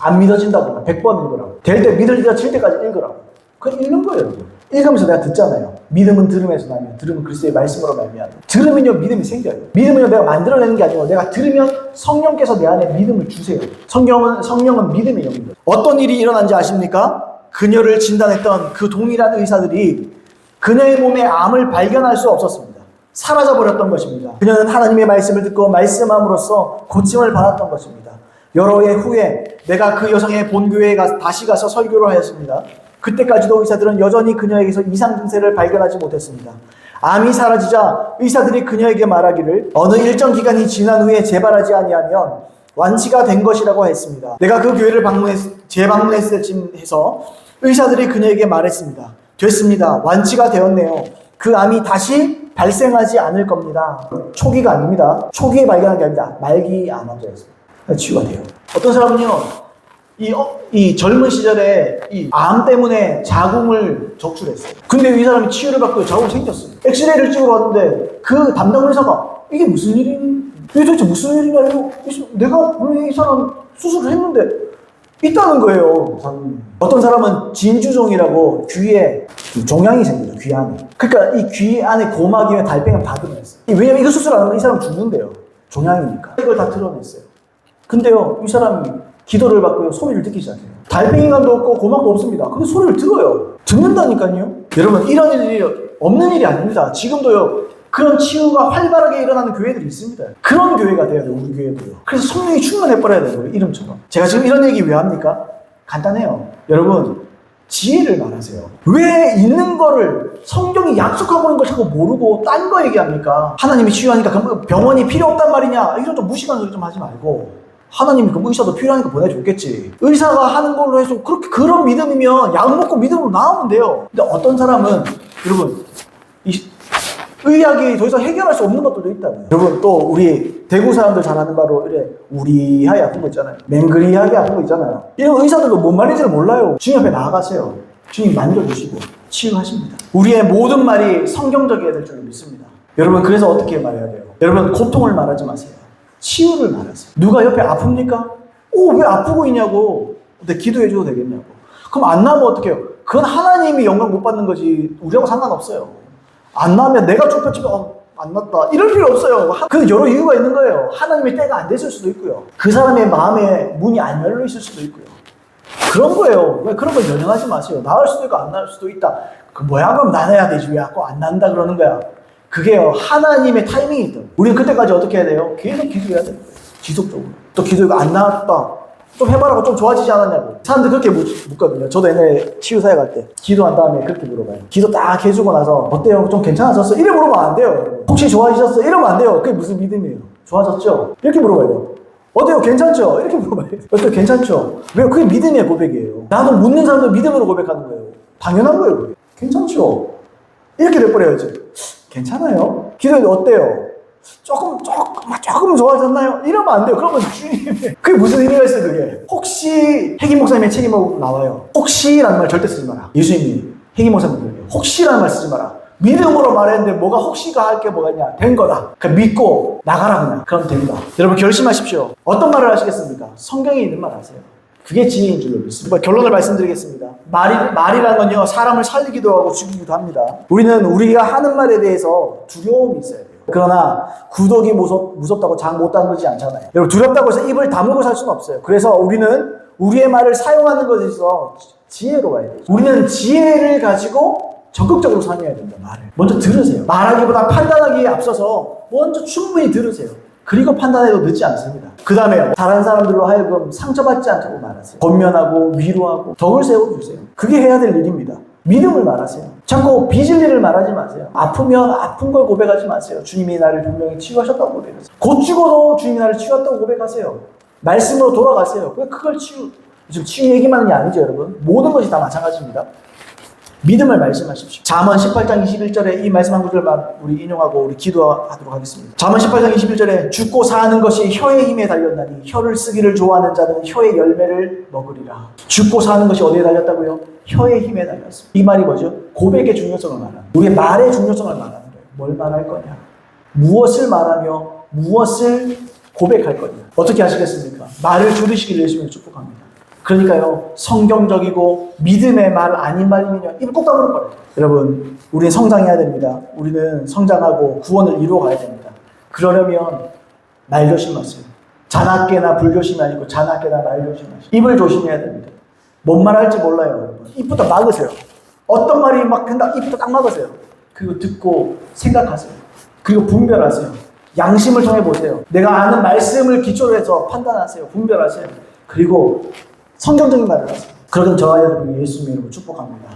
안 믿어진다고 100번 읽으라고. 될 때 믿을 때가 칠 때까지 읽으라고. 그건 읽는 거예요, 여러분. 읽으면서 내가 듣잖아요. 믿음은 들음에서 나며 들음은 그리스도의 말씀으로 말미암아. 들으면요 믿음이 생겨요. 믿음은요 내가 만들어내는 게 아니고 내가 들으면 성령께서 내 안에 믿음을 주세요. 성령은 믿음의 영입니다. 어떤 일이 일어난지 아십니까? 그녀를 진단했던 그 동일한 의사들이 그녀의 몸에 암을 발견할 수 없었습니다. 사라져버렸던 것입니다. 그녀는 하나님의 말씀을 듣고 말씀함으로써 고침을 받았던 것입니다. 여러 해 후에 내가 그 여성의 본교회에 다시 가서 설교를 하였습니다. 그때까지도 의사들은 여전히 그녀에게서 이상 증세를 발견하지 못했습니다. 암이 사라지자 의사들이 그녀에게 말하기를 어느 일정 기간이 지난 후에 재발하지 아니하면 완치가 된 것이라고 했습니다. 내가 그 교회를 재방문했을 쯤 해서 의사들이 그녀에게 말했습니다. 됐습니다. 완치가 되었네요. 그 암이 다시 발생하지 않을 겁니다. 초기가 아닙니다. 초기에 발견한 게 아닙니다. 말기 암 환자였습니다. 치유가 돼요. 어떤 사람은요, 이 젊은 시절에 이 암 때문에 자궁을 적출했어요. 근데 이 사람이 치유를 받고 자궁이 생겼어요. 엑스레이를 찍어봤는데 그 담당 의사가 이게 무슨 일이니? 이게 도대체 무슨 일이냐? 내가 왜 이 사람 수술을 했는데 있다는 거예요. 어떤 사람은 진주종이라고 귀에 종양이 생겨요. 귀 안에. 그러니까 이 귀 안에 고막이나 달팽이가 다 드러냈어요. 왜냐면 이거 수술 안 하면 이 사람 죽는데요. 종양이니까. 이걸 다 드러냈어요. 근데요, 이 사람이 기도를 받고요, 소리를 듣기 시작해요. 달팽이관도 없고 고막도 없습니다. 근데 소리를 들어요. 듣는다니까요. 여러분, 이런 일이 없는 일이 아닙니다. 지금도요, 그런 치유가 활발하게 일어나는 교회들이 있습니다. 그런 교회가 돼야 돼요, 우리 교회도요. 그래서 성령이 충만해버려야 돼요, 이름처럼. 제가 지금 이런 얘기 왜 합니까? 간단해요. 여러분, 지혜를 말하세요. 왜 있는 거를 성경이 약속하고 있는 걸 자꾸 모르고 딴 거 얘기합니까? 하나님이 치유하니까 그럼 병원이 필요 없단 말이냐? 이런 좀 무식한 소리 좀 하지 말고, 하나님이 그 의사도 필요하니까 보내줬겠지. 의사가 하는 걸로 해서 그런 믿음이면 약 먹고 믿음으로 나오면 돼요. 근데 어떤 사람은, 여러분, 의학이 더 이상 해결할 수 없는 것들도 있다고요. 여러분, 또 우리 대구 사람들 잘 아는 바로 이래 우리하게 아픈 거 있잖아요. 맹그리하게 아픈 거 있잖아요. 이런 의사들도 뭔 말인지를 몰라요. 주님 앞에 나아가세요. 주님 만져주시고 치유하십니다. 우리의 모든 말이 성경적이어야 될 줄로 믿습니다. 여러분, 그래서 어떻게 말해야 돼요? 여러분, 고통을 말하지 마세요. 치유를 말하세요. 누가 옆에 아픕니까? 왜 아프고 있냐고. 근데 기도해줘도 되겠냐고. 그럼 안 나면 어떡해요? 그건 하나님이 영광 못 받는 거지 우리하고 상관없어요. 안 나면 내가 좁혀치면 안 났다 이럴 필요 없어요. 그 여러 이유가 있는 거예요. 하나님의 때가 안 됐을 수도 있고요. 그 사람의 마음에 문이 안 열려 있을 수도 있고요. 그런 거예요. 왜 그런 걸 연연하지 마세요. 나을 수도 있고 안 나을 수도 있다. 그 뭐야 그럼 나눠야 되지 왜 자꾸 안 난다 그러는 거야. 그게요, 하나님의 타이밍이 있다. 우리는 그때까지 어떻게 해야 돼요? 계속 기도해야 돼요. 지속적으로. 또 기도가 안 나왔다. 좀 해봐라고 좀 좋아지지 않았냐고. 사람들 그렇게 묻거든요. 저도 옛날에 치유사회 갈 때 기도한 다음에 그렇게 물어봐요. 기도 딱 해주고 나서 어때요? 좀 괜찮아졌어? 이래 물어보면 안 돼요. 혹시 좋아지셨어? 이러면 안 돼요. 그게 무슨 믿음이에요? 좋아졌죠? 이렇게 물어봐야 돼요. 어때요? 괜찮죠? 이렇게 물어봐요. 어때요? 괜찮죠? 왜? 그게 믿음의 고백이에요. 나도 묻는 사람도 믿음으로 고백하는 거예요. 당연한 거예요. 그게. 괜찮죠? 이렇게 돼버려야지. 괜찮아요? 기도해도 어때요? 조금 좋아졌나요? 이러면 안 돼요. 그러면 주님이 그게 무슨 의미가 있어요, 그게? 혹시 해기 목사님의 책임으로 나와요. 혹시라는 말 절대 쓰지 마라. 예수님이 행위 모사님들 혹시라는 말 쓰지 마라. 믿음으로 말했는데 뭐가 혹시가 할 게 뭐가 있냐? 된 거다. 그냥 믿고 나가라 그냥. 그럼 된다. 여러분 결심하십시오. 어떤 말을 하시겠습니까? 성경에 있는 말 하세요. 그게 진리인 줄로 믿습니다. 결론을 말씀드리겠습니다. 말이라는 건요, 사람을 살리기도 하고 죽이기도 합니다. 우리는 우리가 하는 말에 대해서 두려움이 있어야 돼요. 그러나 구독이 무섭다고 장 못 담그지 않잖아요. 여러분 두렵다고 해서 입을 다물고 살 수는 없어요. 그래서 우리는 우리의 말을 사용하는 것에 있어서 지혜로워야 돼요. 우리는 지혜를 가지고 적극적으로 사용해야 된다. 말을 먼저 들으세요. 말하기보다 판단하기에 앞서서 먼저 충분히 들으세요. 그리고 판단해도 늦지 않습니다. 그 다음에 다른 사람들로 하여금 상처받지 않도록 말하세요. 권면하고 위로하고 덕을 세워주세요. 그게 해야 될 일입니다. 믿음을 말하세요. 자꾸 빚을 일을 말하지 마세요. 아프면 아픈 걸 고백하지 마세요. 주님이 나를 분명히 치유하셨다고 고백하세요. 곧 죽어도 주님이 나를 치유했다고 고백하세요. 말씀으로 돌아가세요. 왜 그걸 지금 치유 얘기만 하는 게 아니죠, 여러분. 모든 것이 다 마찬가지입니다. 믿음을 말씀하십시오. 잠언 18장 21절에 이 말씀 한 구절만 우리 인용하고 우리 기도하도록 하겠습니다. 잠언 18장 21절에 죽고 사는 것이 혀의 힘에 달렸나니 혀를 쓰기를 좋아하는 자는 혀의 열매를 먹으리라. 죽고 사는 것이 어디에 달렸다고요? 혀의 힘에 달렸습니다. 이 말이 뭐죠? 고백의 중요성을 말하는 거예요. 우리의 말의 중요성을 말하는 거예요. 뭘 말할 거냐? 무엇을 말하며 무엇을 고백할 거냐? 어떻게 하시겠습니까? 말을 줄이시기를 예수님을 축복합니다. 그러니까요, 성경적이고 믿음의 말 아닌 말이면요, 입을 꼭 다물을 거예요. 여러분, 우리는 성장해야 됩니다. 우리는 성장하고 구원을 이루어가야 됩니다. 그러려면 말 조심하세요. 자나깨나 불조심이 아니고 자나깨나 말 조심하세요. 입을 조심해야 됩니다. 뭔 말 할지 몰라요, 여러분. 입부터 막으세요. 어떤 말이 막 된다, 입부터 딱 막으세요. 그리고 듣고 생각하세요. 그리고 분별하세요. 양심을 통해 보세요. 내가 아는 말씀을 기초로 해서 판단하세요. 분별하세요. 그리고 성경적인 말을 하세요. 그러던 저와 여러분이 예수님의 이름으로 축복합니다.